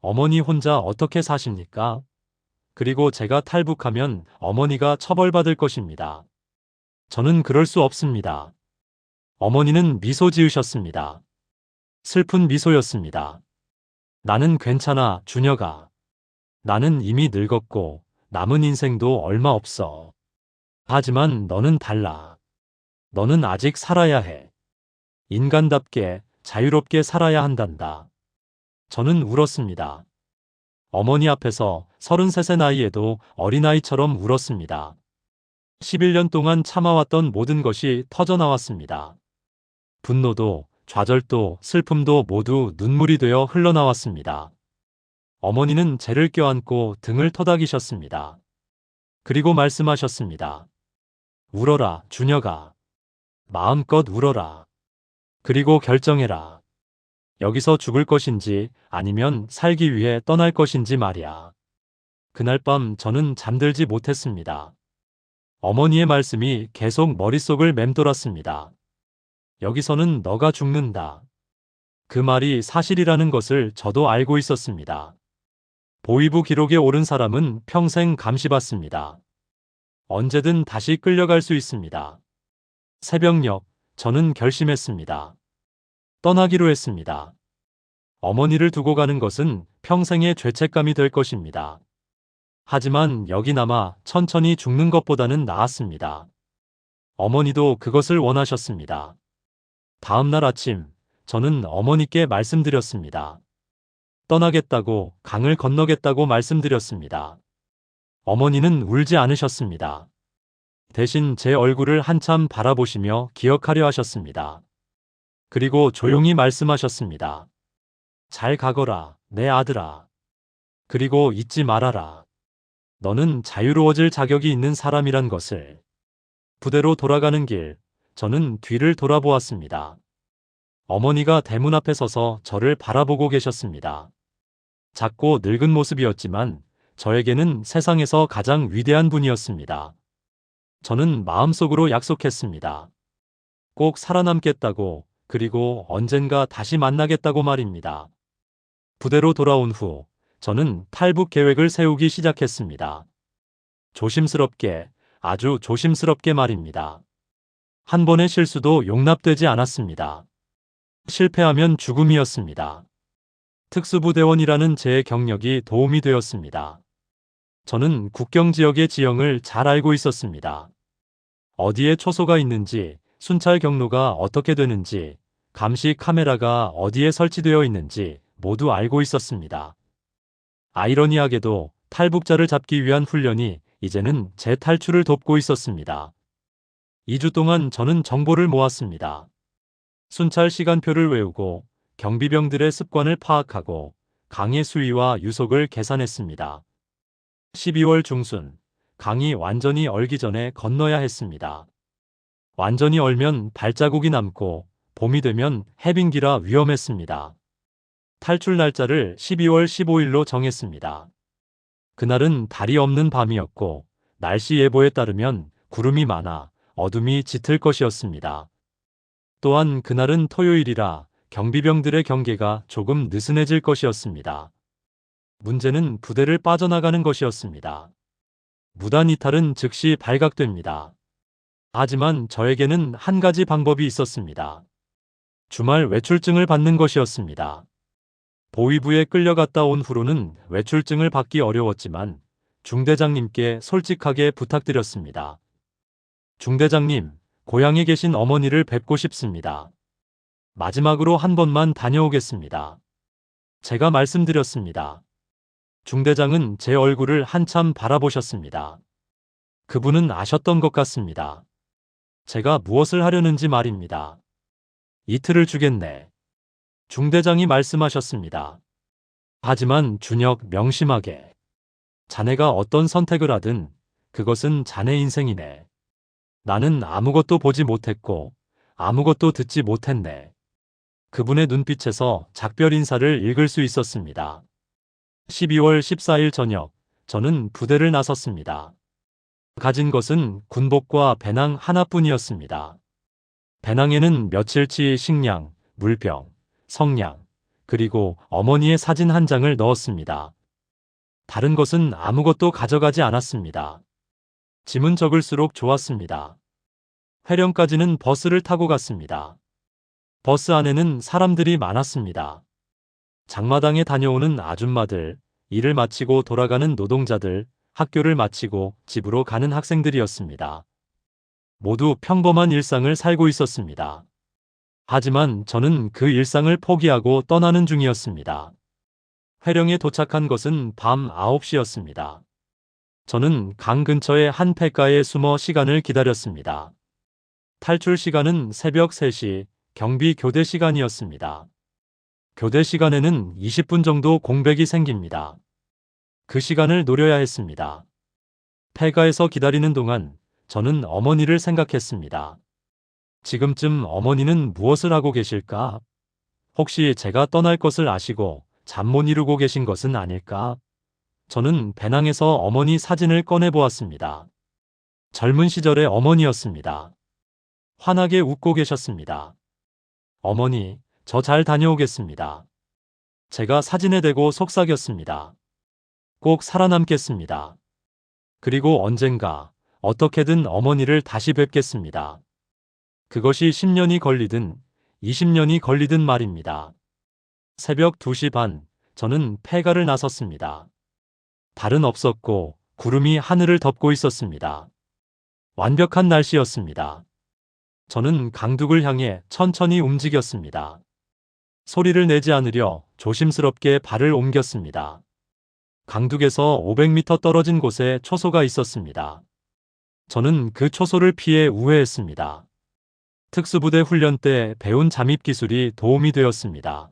어머니 혼자 어떻게 사십니까? 그리고 제가 탈북하면 어머니가 처벌받을 것입니다. 저는 그럴 수 없습니다. 어머니는 미소 지으셨습니다. 슬픈 미소였습니다. 나는 괜찮아, 준혁아. 나는 이미 늙었고 남은 인생도 얼마 없어. 하지만 너는 달라. 너는 아직 살아야 해. 인간답게 자유롭게 살아야 한단다. 저는 울었습니다. 어머니 앞에서 33세 나이에도 어린아이처럼 울었습니다. 11년 동안 참아왔던 모든 것이 터져나왔습니다. 분노도, 좌절도, 슬픔도 모두 눈물이 되어 흘러나왔습니다. 어머니는 제를 껴안고 등을 토닥이셨습니다. 그리고 말씀하셨습니다. 울어라, 준혁아. 마음껏 울어라. 그리고 결정해라. 여기서 죽을 것인지 아니면 살기 위해 떠날 것인지 말이야. 그날 밤 저는 잠들지 못했습니다. 어머니의 말씀이 계속 머릿속을 맴돌았습니다. 여기서는 너가 죽는다. 그 말이 사실이라는 것을 저도 알고 있었습니다. 보위부 기록에 오른 사람은 평생 감시받습니다. 언제든 다시 끌려갈 수 있습니다. 새벽녘, 저는 결심했습니다. 떠나기로 했습니다. 어머니를 두고 가는 것은 평생의 죄책감이 될 것입니다. 하지만 여기 남아 천천히 죽는 것보다는 나았습니다. 어머니도 그것을 원하셨습니다. 다음 날 아침, 저는 어머니께 말씀드렸습니다. 떠나겠다고, 강을 건너겠다고 말씀드렸습니다. 어머니는 울지 않으셨습니다. 대신 제 얼굴을 한참 바라보시며 기억하려 하셨습니다. 그리고 조용히 말씀하셨습니다. 잘 가거라, 내 아들아. 그리고 잊지 말아라. 너는 자유로워질 자격이 있는 사람이란 것을. 부대로 돌아가는 길, 저는 뒤를 돌아보았습니다. 어머니가 대문 앞에 서서 저를 바라보고 계셨습니다. 작고 늙은 모습이었지만 저에게는 세상에서 가장 위대한 분이었습니다. 저는 마음속으로 약속했습니다. 꼭 살아남겠다고, 그리고 언젠가 다시 만나겠다고 말입니다. 부대로 돌아온 후, 저는 탈북 계획을 세우기 시작했습니다. 조심스럽게, 아주 조심스럽게 말입니다. 한 번의 실수도 용납되지 않았습니다. 실패하면 죽음이었습니다. 특수부대원이라는 제 경력이 도움이 되었습니다. 저는 국경 지역의 지형을 잘 알고 있었습니다. 어디에 초소가 있는지, 순찰 경로가 어떻게 되는지, 감시 카메라가 어디에 설치되어 있는지 모두 알고 있었습니다. 아이러니하게도 탈북자를 잡기 위한 훈련이 이제는 제 탈출을 돕고 있었습니다. 2주 동안 저는 정보를 모았습니다. 순찰 시간표를 외우고 경비병들의 습관을 파악하고 강의 수위와 유속을 계산했습니다. 12월 중순, 강이 완전히 얼기 전에 건너야 했습니다. 완전히 얼면 발자국이 남고 봄이 되면 해빙기라 위험했습니다. 탈출 날짜를 12월 15일로 정했습니다. 그날은 달이 없는 밤이었고 날씨 예보에 따르면 구름이 많아 어둠이 짙을 것이었습니다. 또한 그날은 토요일이라 경비병들의 경계가 조금 느슨해질 것이었습니다. 문제는 부대를 빠져나가는 것이었습니다. 무단 이탈은 즉시 발각됩니다. 하지만 저에게는 한 가지 방법이 있었습니다. 주말 외출증을 받는 것이었습니다. 보위부에 끌려갔다 온 후로는 외출증을 받기 어려웠지만 중대장님께 솔직하게 부탁드렸습니다. 중대장님, 고향에 계신 어머니를 뵙고 싶습니다. 마지막으로 한 번만 다녀오겠습니다. 제가 말씀드렸습니다. 중대장은 제 얼굴을 한참 바라보셨습니다. 그분은 아셨던 것 같습니다. 제가 무엇을 하려는지 말입니다. 이틀을 주겠네. 중대장이 말씀하셨습니다. 하지만 준혁, 명심하게. 자네가 어떤 선택을 하든 그것은 자네 인생이네. 나는 아무것도 보지 못했고 아무것도 듣지 못했네. 그분의 눈빛에서 작별 인사를 읽을 수 있었습니다. 12월 14일 저녁, 저는 부대를 나섰습니다. 가진 것은 군복과 배낭 하나뿐이었습니다. 배낭에는 며칠치 식량, 물병, 성냥, 그리고 어머니의 사진 한 장을 넣었습니다. 다른 것은 아무것도 가져가지 않았습니다. 짐은 적을수록 좋았습니다. 회령까지는 버스를 타고 갔습니다. 버스 안에는 사람들이 많았습니다. 장마당에 다녀오는 아줌마들, 일을 마치고 돌아가는 노동자들, 학교를 마치고 집으로 가는 학생들이었습니다. 모두 평범한 일상을 살고 있었습니다. 하지만 저는 그 일상을 포기하고 떠나는 중이었습니다. 회령에 도착한 것은 밤 9시였습니다. 저는 강 근처의 한 폐가에 숨어 시간을 기다렸습니다. 탈출 시간은 새벽 3시, 경비 교대 시간이었습니다. 교대 시간에는 20분 정도 공백이 생깁니다. 그 시간을 노려야 했습니다. 폐가에서 기다리는 동안 저는 어머니를 생각했습니다. 지금쯤 어머니는 무엇을 하고 계실까? 혹시 제가 떠날 것을 아시고 잠 못 이루고 계신 것은 아닐까? 저는 배낭에서 어머니 사진을 꺼내 보았습니다. 젊은 시절의 어머니였습니다. 환하게 웃고 계셨습니다. 어머니, 저 잘 다녀오겠습니다. 제가 사진에 대고 속삭였습니다. 꼭 살아남겠습니다. 그리고 언젠가 어떻게든 어머니를 다시 뵙겠습니다. 그것이 10년이 걸리든 20년이 걸리든 말입니다. 새벽 2시 반, 저는 폐가를 나섰습니다. 달은 없었고 구름이 하늘을 덮고 있었습니다. 완벽한 날씨였습니다. 저는 강둑을 향해 천천히 움직였습니다. 소리를 내지 않으려 조심스럽게 발을 옮겼습니다. 강둑에서 500m 떨어진 곳에 초소가 있었습니다. 저는 그 초소를 피해 우회했습니다. 특수부대 훈련 때 배운 잠입 기술이 도움이 되었습니다.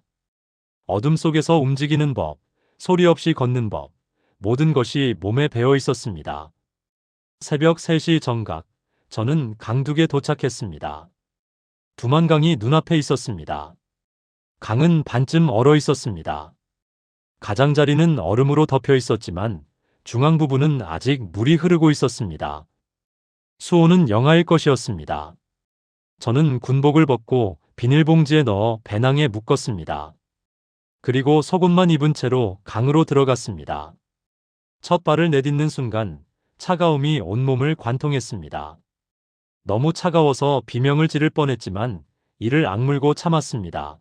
어둠 속에서 움직이는 법, 소리 없이 걷는 법, 모든 것이 몸에 배어 있었습니다. 새벽 3시 정각, 저는 강둑에 도착했습니다. 두만강이 눈앞에 있었습니다. 강은 반쯤 얼어 있었습니다. 가장자리는 얼음으로 덮여 있었지만 중앙 부분은 아직 물이 흐르고 있었습니다. 수온은 영하일 것이었습니다. 저는 군복을 벗고 비닐봉지에 넣어 배낭에 묶었습니다. 그리고 속옷만 입은 채로 강으로 들어갔습니다. 첫 발을 내딛는 순간 차가움이 온몸을 관통했습니다. 너무 차가워서 비명을 지를 뻔했지만 이를 악물고 참았습니다.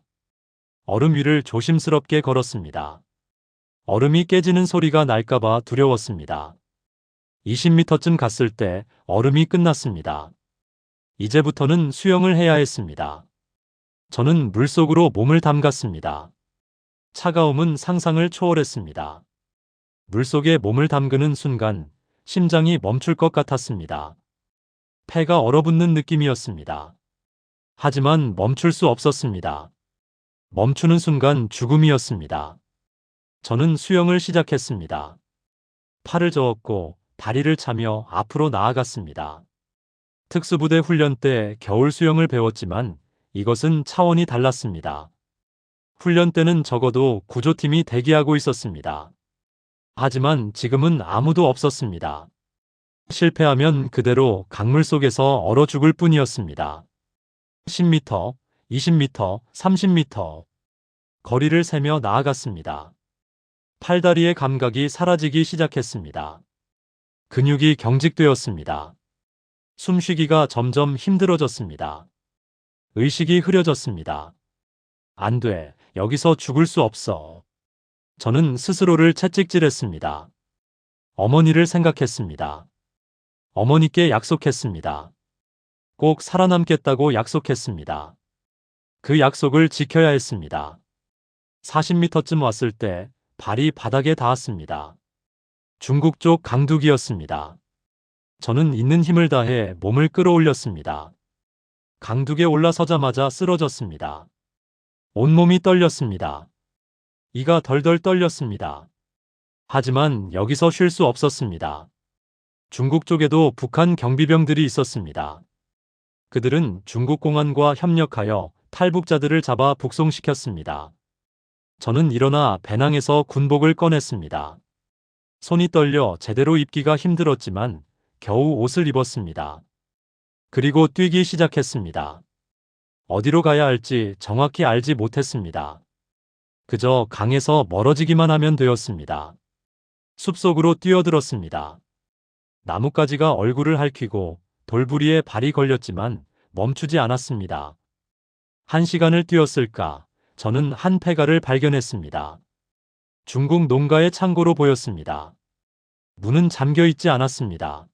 얼음 위를 조심스럽게 걸었습니다. 얼음이 깨지는 소리가 날까봐 두려웠습니다. 20m쯤 갔을 때 얼음이 끝났습니다. 이제부터는 수영을 해야 했습니다. 저는 물속으로 몸을 담갔습니다. 차가움은 상상을 초월했습니다. 물속에 몸을 담그는 순간 심장이 멈출 것 같았습니다. 폐가 얼어붙는 느낌이었습니다. 하지만 멈출 수 없었습니다. 멈추는 순간 죽음이었습니다. 저는 수영을 시작했습니다. 팔을 저었고 다리를 차며 앞으로 나아갔습니다. 특수부대 훈련 때 겨울 수영을 배웠지만 이것은 차원이 달랐습니다. 훈련 때는 적어도 구조팀이 대기하고 있었습니다. 하지만 지금은 아무도 없었습니다. 실패하면 그대로 강물 속에서 얼어 죽을 뿐이었습니다. 10m, 20m, 30m. 거리를 세며 나아갔습니다. 팔다리의 감각이 사라지기 시작했습니다. 근육이 경직되었습니다. 숨쉬기가 점점 힘들어졌습니다. 의식이 흐려졌습니다. 안 돼, 여기서 죽을 수 없어. 저는 스스로를 채찍질했습니다. 어머니를 생각했습니다. 어머니께 약속했습니다. 꼭 살아남겠다고 약속했습니다. 그 약속을 지켜야 했습니다. 40m쯤 왔을 때 발이 바닥에 닿았습니다. 중국 쪽 강둑이었습니다. 저는 있는 힘을 다해 몸을 끌어올렸습니다. 강둑에 올라서자마자 쓰러졌습니다. 온몸이 떨렸습니다. 이가 덜덜 떨렸습니다. 하지만 여기서 쉴 수 없었습니다. 중국 쪽에도 북한 경비병들이 있었습니다. 그들은 중국 공안과 협력하여 탈북자들을 잡아 북송시켰습니다. 저는 일어나 배낭에서 군복을 꺼냈습니다. 손이 떨려 제대로 입기가 힘들었지만 겨우 옷을 입었습니다. 그리고 뛰기 시작했습니다. 어디로 가야 할지 정확히 알지 못했습니다. 그저 강에서 멀어지기만 하면 되었습니다. 숲속으로 뛰어들었습니다. 나뭇가지가 얼굴을 핥히고 돌부리에 발이 걸렸지만 멈추지 않았습니다. 1시간을 뛰었을까? 저는 한 폐가를 발견했습니다. 중국 농가의 창고로 보였습니다. 문은 잠겨 있지 않았습니다.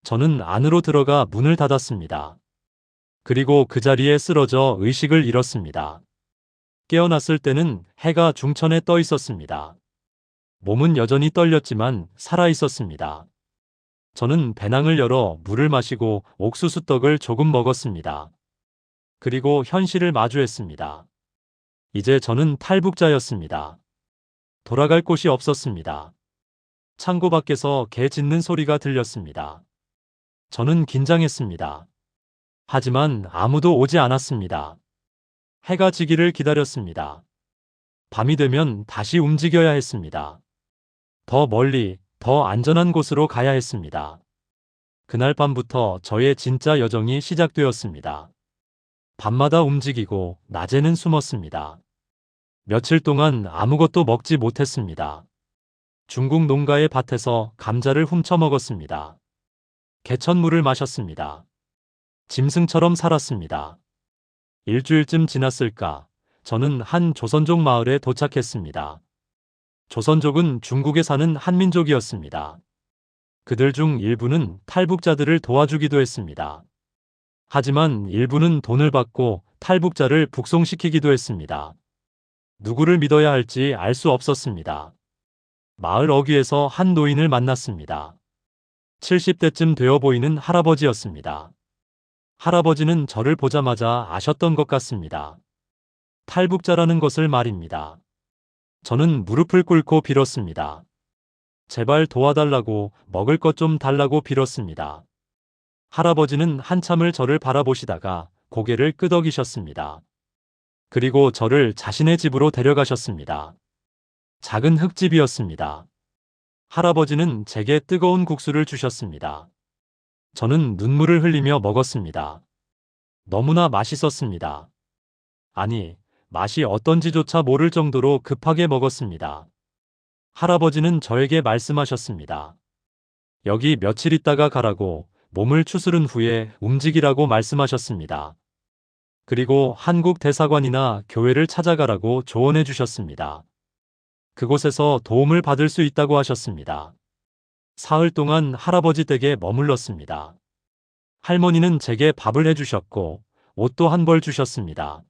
저는 안으로 들어가 문을 닫았습니다. 그리고 그 자리에 쓰러져 의식을 잃었습니다. 깨어났을 때는 해가 중천에 떠 있었습니다. 몸은 여전히 떨렸지만 살아 있었습니다. 저는 배낭을 열어 물을 마시고 옥수수떡을 조금 먹었습니다. 그리고 현실을 마주했습니다. 이제 저는 탈북자였습니다. 돌아갈 곳이 없었습니다. 창고 밖에서 개 짖는 소리가 들렸습니다. 저는 긴장했습니다. 하지만 아무도 오지 않았습니다. 해가 지기를 기다렸습니다. 밤이 되면 다시 움직여야 했습니다. 더 멀리, 더 안전한 곳으로 가야 했습니다. 그날 밤부터 저의 진짜 여정이 시작되었습니다. 밤마다 움직이고 낮에는 숨었습니다. 며칠 동안 아무것도 먹지 못했습니다. 중국 농가의 밭에서 감자를 훔쳐 먹었습니다. 개천물을 마셨습니다. 짐승처럼 살았습니다. 일주일쯤 지났을까, 저는 한 조선족 마을에 도착했습니다. 조선족은 중국에 사는 한민족이었습니다. 그들 중 일부는 탈북자들을 도와주기도 했습니다. 하지만 일부는 돈을 받고 탈북자를 북송시키기도 했습니다. 누구를 믿어야 할지 알 수 없었습니다. 마을 어귀에서 한 노인을 만났습니다. 70대쯤 되어 보이는 할아버지였습니다. 할아버지는 저를 보자마자 아셨던 것 같습니다. 탈북자라는 것을 말입니다. 저는 무릎을 꿇고 빌었습니다. 제발 도와달라고, 먹을 것 좀 달라고 빌었습니다. 할아버지는 한참을 저를 바라보시다가 고개를 끄덕이셨습니다. 그리고 저를 자신의 집으로 데려가셨습니다. 작은 흙집이었습니다. 할아버지는 제게 뜨거운 국수를 주셨습니다. 저는 눈물을 흘리며 먹었습니다. 너무나 맛있었습니다. 아니, 맛이 어떤지조차 모를 정도로 급하게 먹었습니다. 할아버지는 저에게 말씀하셨습니다. 여기 며칠 있다가 가라고, 몸을 추스른 후에 움직이라고 말씀하셨습니다. 그리고 한국 대사관이나 교회를 찾아가라고 조언해 주셨습니다. 그곳에서 도움을 받을 수 있다고 하셨습니다. 사흘 동안 할아버지 댁에 머물렀습니다. 할머니는 제게 밥을 해주셨고 옷도 한 벌 주셨습니다.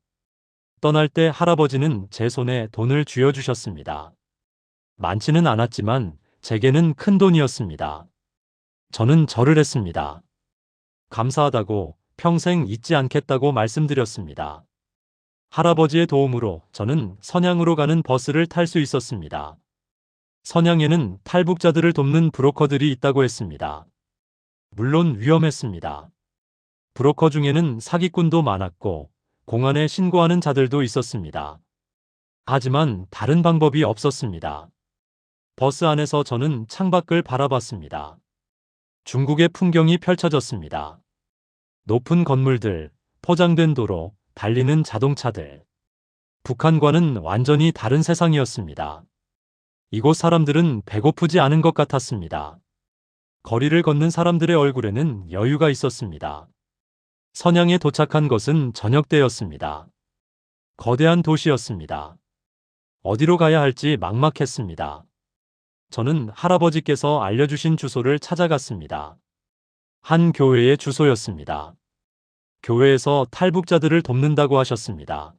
떠날 때 할아버지는 제 손에 돈을 쥐어주셨습니다. 많지는 않았지만 제게는 큰 돈이었습니다. 저는 절을 했습니다. 감사하다고, 평생 잊지 않겠다고 말씀드렸습니다. 할아버지의 도움으로 저는 선양으로 가는 버스를 탈 수 있었습니다. 선양에는 탈북자들을 돕는 브로커들이 있다고 했습니다. 물론 위험했습니다. 브로커 중에는 사기꾼도 많았고 공안에 신고하는 자들도 있었습니다. 하지만 다른 방법이 없었습니다. 버스 안에서 저는 창밖을 바라봤습니다. 중국의 풍경이 펼쳐졌습니다. 높은 건물들, 포장된 도로, 달리는 자동차들. 북한과는 완전히 다른 세상이었습니다. 이곳 사람들은 배고프지 않은 것 같았습니다. 거리를 걷는 사람들의 얼굴에는 여유가 있었습니다. 선양에 도착한 것은 저녁 때였습니다. 거대한 도시였습니다. 어디로 가야 할지 막막했습니다. 저는 할아버지께서 알려주신 주소를 찾아갔습니다. 한 교회의 주소였습니다. 교회에서 탈북자들을 돕는다고 하셨습니다.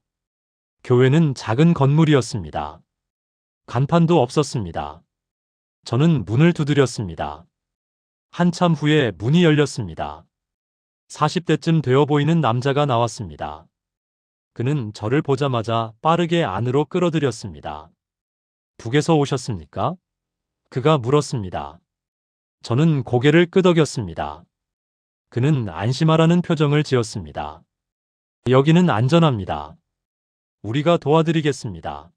교회는 작은 건물이었습니다. 간판도 없었습니다. 저는 문을 두드렸습니다. 한참 후에 문이 열렸습니다. 40대쯤 되어 보이는 남자가 나왔습니다. 그는 저를 보자마자 빠르게 안으로 끌어들였습니다. 북에서 오셨습니까? 그가 물었습니다. 저는 고개를 끄덕였습니다. 그는 안심하라는 표정을 지었습니다. 여기는 안전합니다. 우리가 도와드리겠습니다.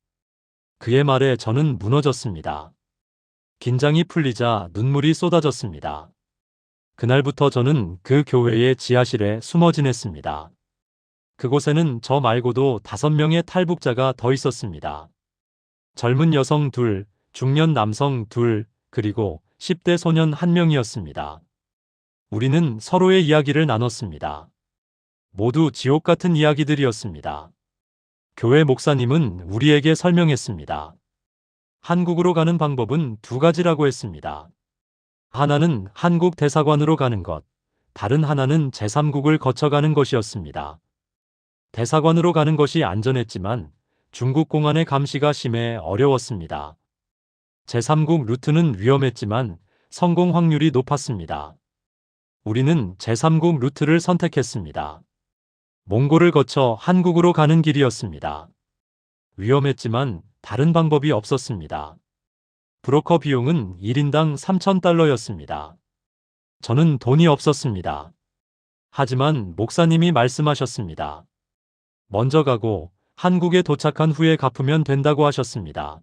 그의 말에 저는 무너졌습니다. 긴장이 풀리자 눈물이 쏟아졌습니다. 그날부터 저는 그 교회의 지하실에 숨어 지냈습니다. 그곳에는 저 말고도 5명의 탈북자가 더 있었습니다. 젊은 여성 2, 중년 남성 2, 그리고 10대 소년 1명이었습니다. 우리는 서로의 이야기를 나눴습니다. 모두 지옥 같은 이야기들이었습니다. 교회 목사님은 우리에게 설명했습니다. 한국으로 가는 방법은 2가지라고 했습니다. 하나는 한국 대사관으로 가는 것, 다른 하나는 제3국을 거쳐가는 것이었습니다. 대사관으로 가는 것이 안전했지만 중국 공안의 감시가 심해 어려웠습니다. 제3국 루트는 위험했지만 성공 확률이 높았습니다. 우리는 제3국 루트를 선택했습니다. 몽골을 거쳐 한국으로 가는 길이었습니다. 위험했지만 다른 방법이 없었습니다. 브로커 비용은 1인당 3,000달러였습니다. 저는 돈이 없었습니다. 하지만 목사님이 말씀하셨습니다. 먼저 가고 한국에 도착한 후에 갚으면 된다고 하셨습니다.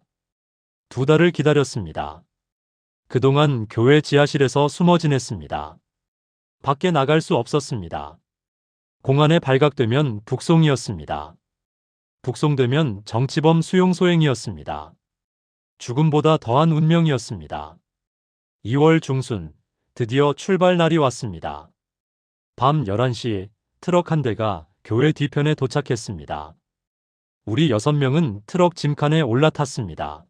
2달을 기다렸습니다. 그동안 교회 지하실에서 숨어 지냈습니다. 밖에 나갈 수 없었습니다. 공안에 발각되면 북송이었습니다. 북송되면 정치범 수용 소행이었습니다. 죽음보다 더한 운명이었습니다. 2월 중순, 드디어 출발 날이 왔습니다. 밤 11시, 트럭 한 대가 교회 뒤편에 도착했습니다. 우리 6명은 트럭 짐칸에 올라탔습니다.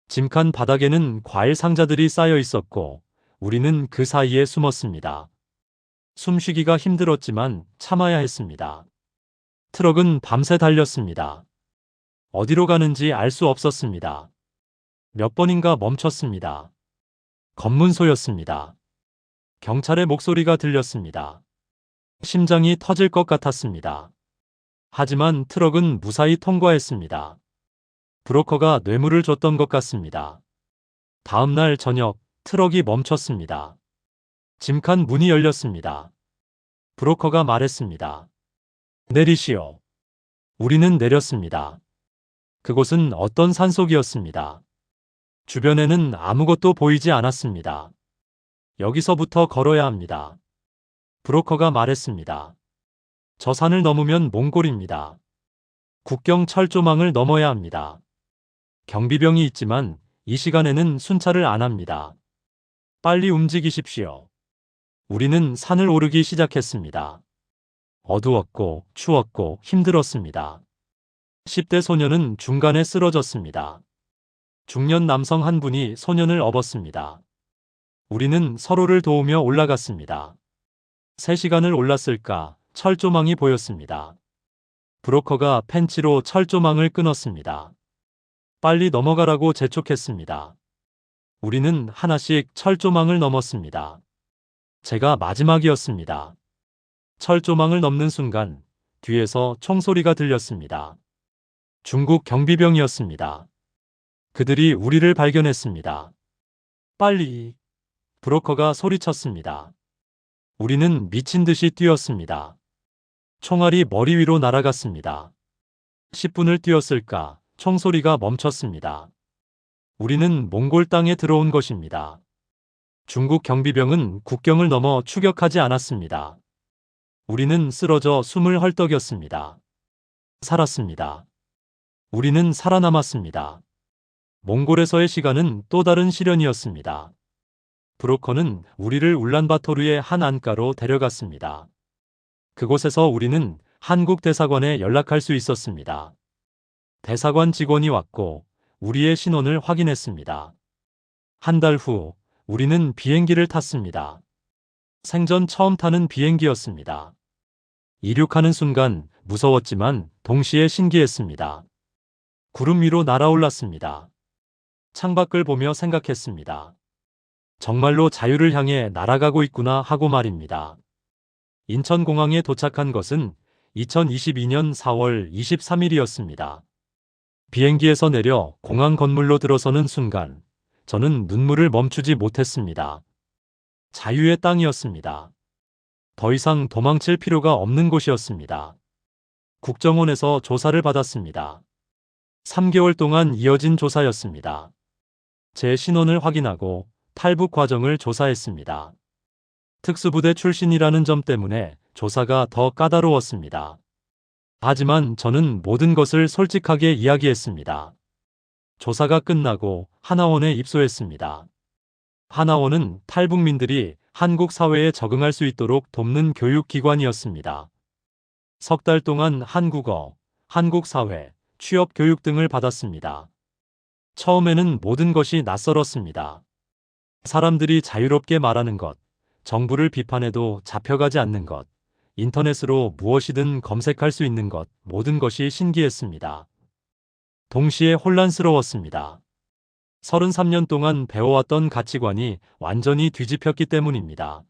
짐칸 바닥에는 과일 상자들이 쌓여 있었고 우리는 그 사이에 숨었습니다. 숨쉬기가 힘들었지만 참아야 했습니다. 트럭은 밤새 달렸습니다. 어디로 가는지 알 수 없었습니다. 몇 번인가 멈췄습니다. 검문소였습니다. 경찰의 목소리가 들렸습니다. 심장이 터질 것 같았습니다. 하지만 트럭은 무사히 통과했습니다. 브로커가 뇌물을 줬던 것 같습니다. 다음 날 저녁, 트럭이 멈췄습니다. 짐칸 문이 열렸습니다. 브로커가 말했습니다. 내리시오. 우리는 내렸습니다. 그곳은 어떤 산속이었습니다. 주변에는 아무것도 보이지 않았습니다. 여기서부터 걸어야 합니다. 브로커가 말했습니다. 저 산을 넘으면 몽골입니다. 국경 철조망을 넘어야 합니다. 경비병이 있지만 이 시간에는 순찰을 안 합니다. 빨리 움직이십시오. 우리는 산을 오르기 시작했습니다. 어두웠고 추웠고 힘들었습니다. 10대 소년은 중간에 쓰러졌습니다. 중년 남성 한 분이 소년을 업었습니다. 우리는 서로를 도우며 올라갔습니다. 3시간을 올랐을까 철조망이 보였습니다. 브로커가 펜치로 철조망을 끊었습니다. 빨리 넘어가라고 재촉했습니다. 우리는 하나씩 철조망을 넘었습니다. 제가 마지막이었습니다. 철조망을 넘는 순간 뒤에서 총소리가 들렸습니다. 중국 경비병이었습니다. 그들이 우리를 발견했습니다. 빨리! 브로커가 소리쳤습니다. 우리는 미친 듯이 뛰었습니다. 총알이 머리 위로 날아갔습니다. 10분을 뛰었을까 총소리가 멈췄습니다. 우리는 몽골 땅에 들어온 것입니다. 중국 경비병은 국경을 넘어 추격하지 않았습니다. 우리는 쓰러져 숨을 헐떡였습니다. 살았습니다. 우리는 살아남았습니다. 몽골에서의 시간은 또 다른 시련이었습니다. 브로커는 우리를 울란바토르의 한 안가로 데려갔습니다. 그곳에서 우리는 한국 대사관에 연락할 수 있었습니다. 대사관 직원이 왔고 우리의 신원을 확인했습니다. 한 달 후 우리는 비행기를 탔습니다. 생전 처음 타는 비행기였습니다. 이륙하는 순간 무서웠지만 동시에 신기했습니다. 구름 위로 날아올랐습니다. 창밖을 보며 생각했습니다. 정말로 자유를 향해 날아가고 있구나 하고 말입니다. 인천공항에 도착한 것은 2022년 4월 23일이었습니다. 비행기에서 내려 공항 건물로 들어서는 순간 저는 눈물을 멈추지 못했습니다. 자유의 땅이었습니다. 더 이상 도망칠 필요가 없는 곳이었습니다. 국정원에서 조사를 받았습니다. 3개월 동안 이어진 조사였습니다. 제 신원을 확인하고 탈북 과정을 조사했습니다. 특수부대 출신이라는 점 때문에 조사가 더 까다로웠습니다. 하지만 저는 모든 것을 솔직하게 이야기했습니다. 조사가 끝나고 하나원에 입소했습니다. 하나원은 탈북민들이 한국 사회에 적응할 수 있도록 돕는 교육기관이었습니다. 3달 동안 한국어, 한국 사회, 취업 교육 등을 받았습니다. 처음에는 모든 것이 낯설었습니다. 사람들이 자유롭게 말하는 것, 정부를 비판해도 잡혀가지 않는 것, 인터넷으로 무엇이든 검색할 수 있는 것, 모든 것이 신기했습니다. 동시에 혼란스러웠습니다. 33년 동안 배워왔던 가치관이 완전히 뒤집혔기 때문입니다.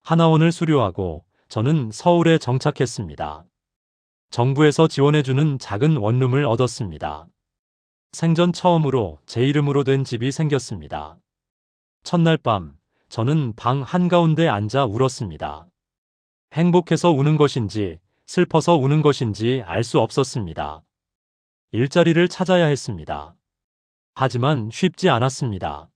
하나원을 수료하고 저는 서울에 정착했습니다. 정부에서 지원해주는 작은 원룸을 얻었습니다. 생전 처음으로 제 이름으로 된 집이 생겼습니다. 첫날 밤, 저는 방 한가운데 앉아 울었습니다. 행복해서 우는 것인지 슬퍼서 우는 것인지 알 수 없었습니다. 일자리를 찾아야 했습니다. 하지만 쉽지 않았습니다.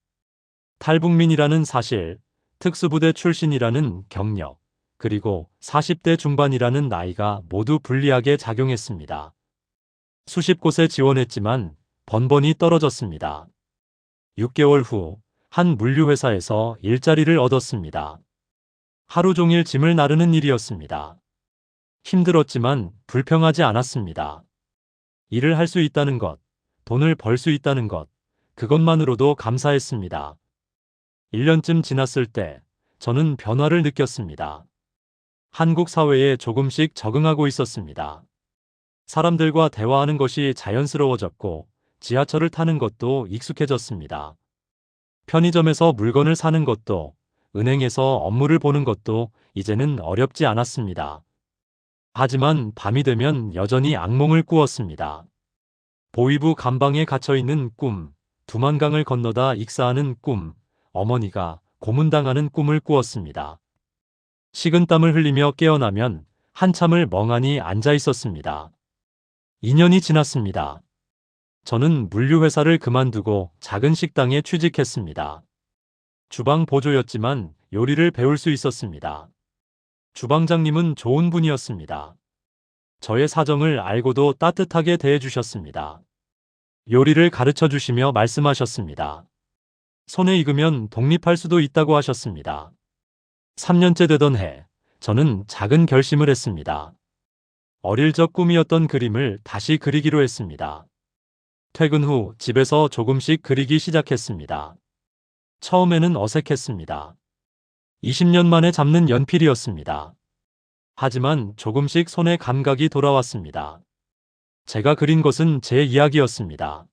탈북민이라는 사실, 특수부대 출신이라는 경력, 그리고 40대 중반이라는 나이가 모두 불리하게 작용했습니다. 수십 곳에 지원했지만 번번이 떨어졌습니다. 6개월 후 한 물류회사에서 일자리를 얻었습니다. 하루 종일 짐을 나르는 일이었습니다. 힘들었지만 불평하지 않았습니다. 일을 할 수 있다는 것, 돈을 벌 수 있다는 것, 그것만으로도 감사했습니다. 1년쯤 지났을 때 저는 변화를 느꼈습니다. 한국 사회에 조금씩 적응하고 있었습니다. 사람들과 대화하는 것이 자연스러워졌고 지하철을 타는 것도 익숙해졌습니다. 편의점에서 물건을 사는 것도, 은행에서 업무를 보는 것도 이제는 어렵지 않았습니다. 하지만 밤이 되면 여전히 악몽을 꾸었습니다. 보이부 감방에 갇혀있는 꿈, 두만강을 건너다 익사하는 꿈, 어머니가 고문당하는 꿈을 꾸었습니다. 식은땀을 흘리며 깨어나면 한참을 멍하니 앉아 있었습니다. 2년이 지났습니다. 저는 물류회사를 그만두고 작은 식당에 취직했습니다. 주방 보조였지만 요리를 배울 수 있었습니다. 주방장님은 좋은 분이었습니다. 저의 사정을 알고도 따뜻하게 대해주셨습니다. 요리를 가르쳐 주시며 말씀하셨습니다. 손에 익으면 독립할 수도 있다고 하셨습니다. 3년째 되던 해, 저는 작은 결심을 했습니다. 어릴 적 꿈이었던 그림을 다시 그리기로 했습니다. 퇴근 후 집에서 조금씩 그리기 시작했습니다. 처음에는 어색했습니다. 20년 만에 잡는 연필이었습니다. 하지만 조금씩 손에 감각이 돌아왔습니다. 제가 그린 것은 제 이야기였습니다.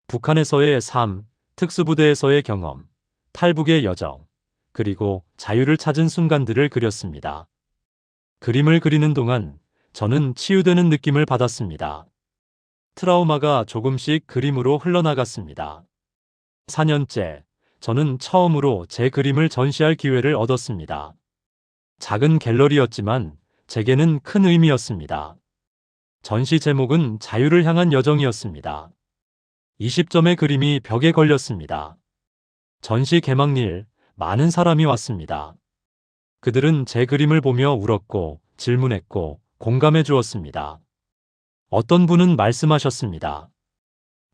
북한에서의 삶, 특수부대에서의 경험, 탈북의 여정, 그리고 자유를 찾은 순간들을 그렸습니다. 그림을 그리는 동안 저는 치유되는 느낌을 받았습니다. 트라우마가 조금씩 그림으로 흘러나갔습니다. 4년째, 저는 처음으로 제 그림을 전시할 기회를 얻었습니다. 작은 갤러리였지만 제게는 큰 의미였습니다. 전시 제목은 자유를 향한 여정이었습니다. 20점의 그림이 벽에 걸렸습니다. 전시 개막일, 많은 사람이 왔습니다. 그들은 제 그림을 보며 울었고, 질문했고, 공감해 주었습니다. 어떤 분은 말씀하셨습니다.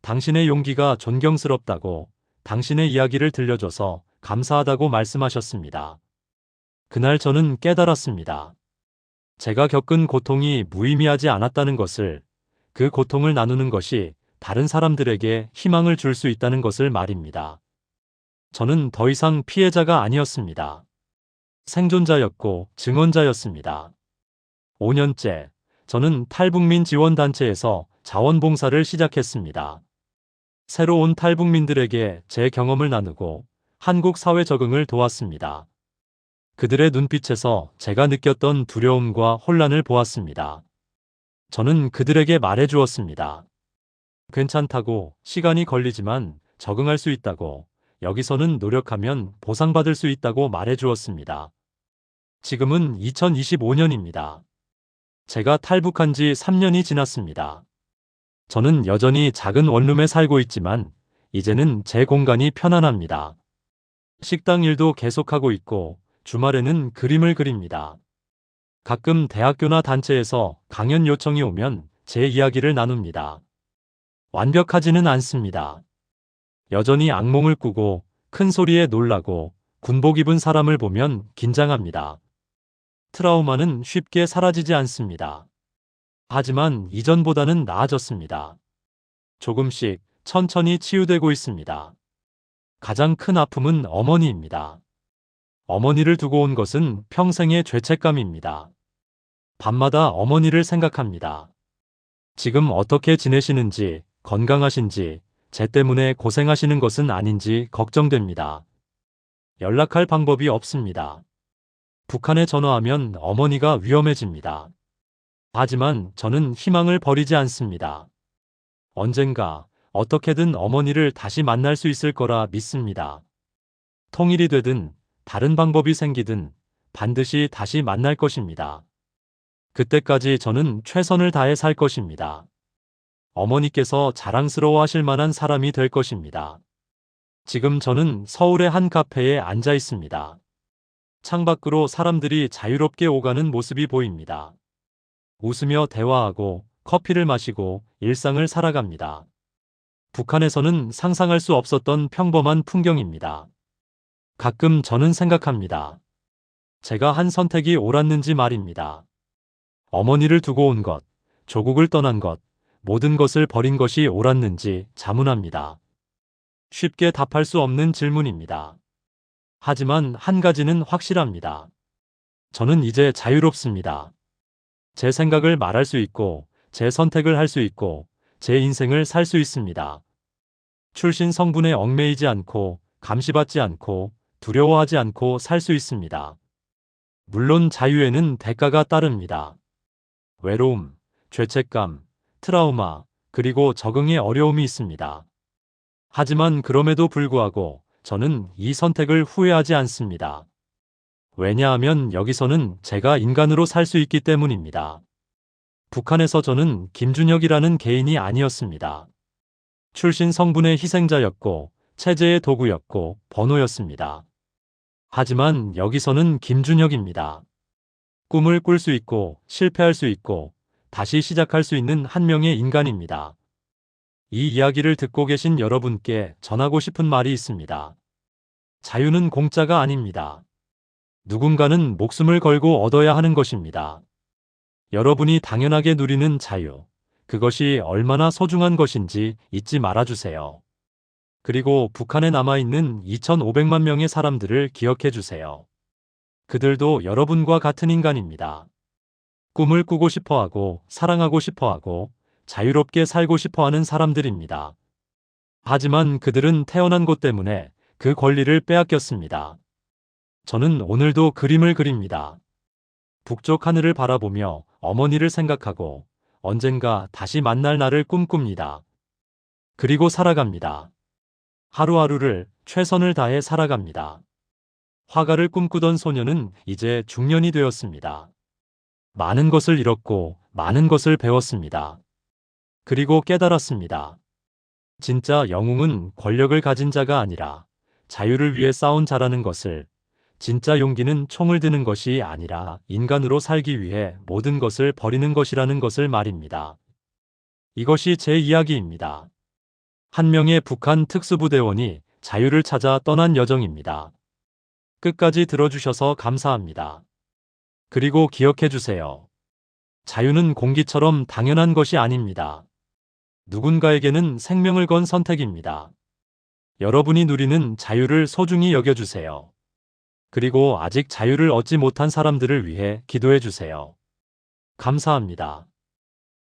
당신의 용기가 존경스럽다고, 당신의 이야기를 들려줘서 감사하다고 말씀하셨습니다. 그날 저는 깨달았습니다. 제가 겪은 고통이 무의미하지 않았다는 것을, 그 고통을 나누는 것이 다른 사람들에게 희망을 줄 수 있다는 것을 말입니다. 저는 더 이상 피해자가 아니었습니다. 생존자였고 증언자였습니다. 5년째, 저는 탈북민 지원단체에서 자원봉사를 시작했습니다. 새로 온 탈북민들에게 제 경험을 나누고 한국 사회 적응을 도왔습니다. 그들의 눈빛에서 제가 느꼈던 두려움과 혼란을 보았습니다. 저는 그들에게 말해 주었습니다. 괜찮다고, 시간이 걸리지만 적응할 수 있다고, 여기서는 노력하면 보상받을 수 있다고 말해 주었습니다. 지금은 2025년입니다. 제가 탈북한 지 3년이 지났습니다. 저는 여전히 작은 원룸에 살고 있지만 이제는 제 공간이 편안합니다. 식당 일도 계속하고 있고 주말에는 그림을 그립니다. 가끔 대학교나 단체에서 강연 요청이 오면 제 이야기를 나눕니다. 완벽하지는 않습니다. 여전히 악몽을 꾸고 큰 소리에 놀라고 군복 입은 사람을 보면 긴장합니다. 트라우마는 쉽게 사라지지 않습니다. 하지만 이전보다는 나아졌습니다. 조금씩 천천히 치유되고 있습니다. 가장 큰 아픔은 어머니입니다. 어머니를 두고 온 것은 평생의 죄책감입니다. 밤마다 어머니를 생각합니다. 지금 어떻게 지내시는지, 건강하신지, 제 때문에 고생하시는 것은 아닌지 걱정됩니다. 연락할 방법이 없습니다. 북한에 전화하면 어머니가 위험해집니다. 하지만 저는 희망을 버리지 않습니다. 언젠가 어떻게든 어머니를 다시 만날 수 있을 거라 믿습니다. 통일이 되든 다른 방법이 생기든 반드시 다시 만날 것입니다. 그때까지 저는 최선을 다해 살 것입니다. 어머니께서 자랑스러워 하실 만한 사람이 될 것입니다. 지금 저는 서울의 한 카페에 앉아 있습니다. 창밖으로 사람들이 자유롭게 오가는 모습이 보입니다. 웃으며 대화하고 커피를 마시고 일상을 살아갑니다. 북한에서는 상상할 수 없었던 평범한 풍경입니다. 가끔 저는 생각합니다. 제가 한 선택이 옳았는지 말입니다. 어머니를 두고 온 것, 조국을 떠난 것, 모든 것을 버린 것이 옳았는지 자문합니다. 쉽게 답할 수 없는 질문입니다. 하지만 한 가지는 확실합니다. 저는 이제 자유롭습니다. 제 생각을 말할 수 있고, 제 선택을 할 수 있고, 제 인생을 살 수 있습니다. 출신 성분에 얽매이지 않고, 감시받지 않고, 두려워하지 않고 살 수 있습니다. 물론 자유에는 대가가 따릅니다. 외로움, 죄책감, 트라우마, 그리고 적응의 어려움이 있습니다. 하지만 그럼에도 불구하고 저는 이 선택을 후회하지 않습니다. 왜냐하면 여기서는 제가 인간으로 살 수 있기 때문입니다. 북한에서 저는 김준혁이라는 개인이 아니었습니다. 출신 성분의 희생자였고 체제의 도구였고 번호였습니다. 하지만 여기서는 김준혁입니다. 꿈을 꿀 수 있고 실패할 수 있고 다시 시작할 수 있는 한 명의 인간입니다. 이 이야기를 듣고 계신 여러분께 전하고 싶은 말이 있습니다. 자유는 공짜가 아닙니다. 누군가는 목숨을 걸고 얻어야 하는 것입니다. 여러분이 당연하게 누리는 자유, 그것이 얼마나 소중한 것인지 잊지 말아주세요. 그리고 북한에 남아있는 2,500만 명의 사람들을 기억해 주세요. 그들도 여러분과 같은 인간입니다. 꿈을 꾸고 싶어하고 사랑하고 싶어하고 자유롭게 살고 싶어하는 사람들입니다. 하지만 그들은 태어난 곳 때문에 그 권리를 빼앗겼습니다. 저는 오늘도 그림을 그립니다. 북쪽 하늘을 바라보며 어머니를 생각하고 언젠가 다시 만날 날을 꿈꿉니다. 그리고 살아갑니다. 하루하루를 최선을 다해 살아갑니다. 화가를 꿈꾸던 소녀는 이제 중년이 되었습니다. 많은 것을 잃었고 많은 것을 배웠습니다. 그리고 깨달았습니다. 진짜 영웅은 권력을 가진 자가 아니라 자유를 위해 싸운 자라는 것을, 진짜 용기는 총을 드는 것이 아니라 인간으로 살기 위해 모든 것을 버리는 것이라는 것을 말입니다. 이것이 제 이야기입니다. 한 명의 북한 특수부대원이 자유를 찾아 떠난 여정입니다. 끝까지 들어주셔서 감사합니다. 그리고 기억해 주세요. 자유는 공기처럼 당연한 것이 아닙니다. 누군가에게는 생명을 건 선택입니다. 여러분이 누리는 자유를 소중히 여겨주세요. 그리고 아직 자유를 얻지 못한 사람들을 위해 기도해 주세요. 감사합니다.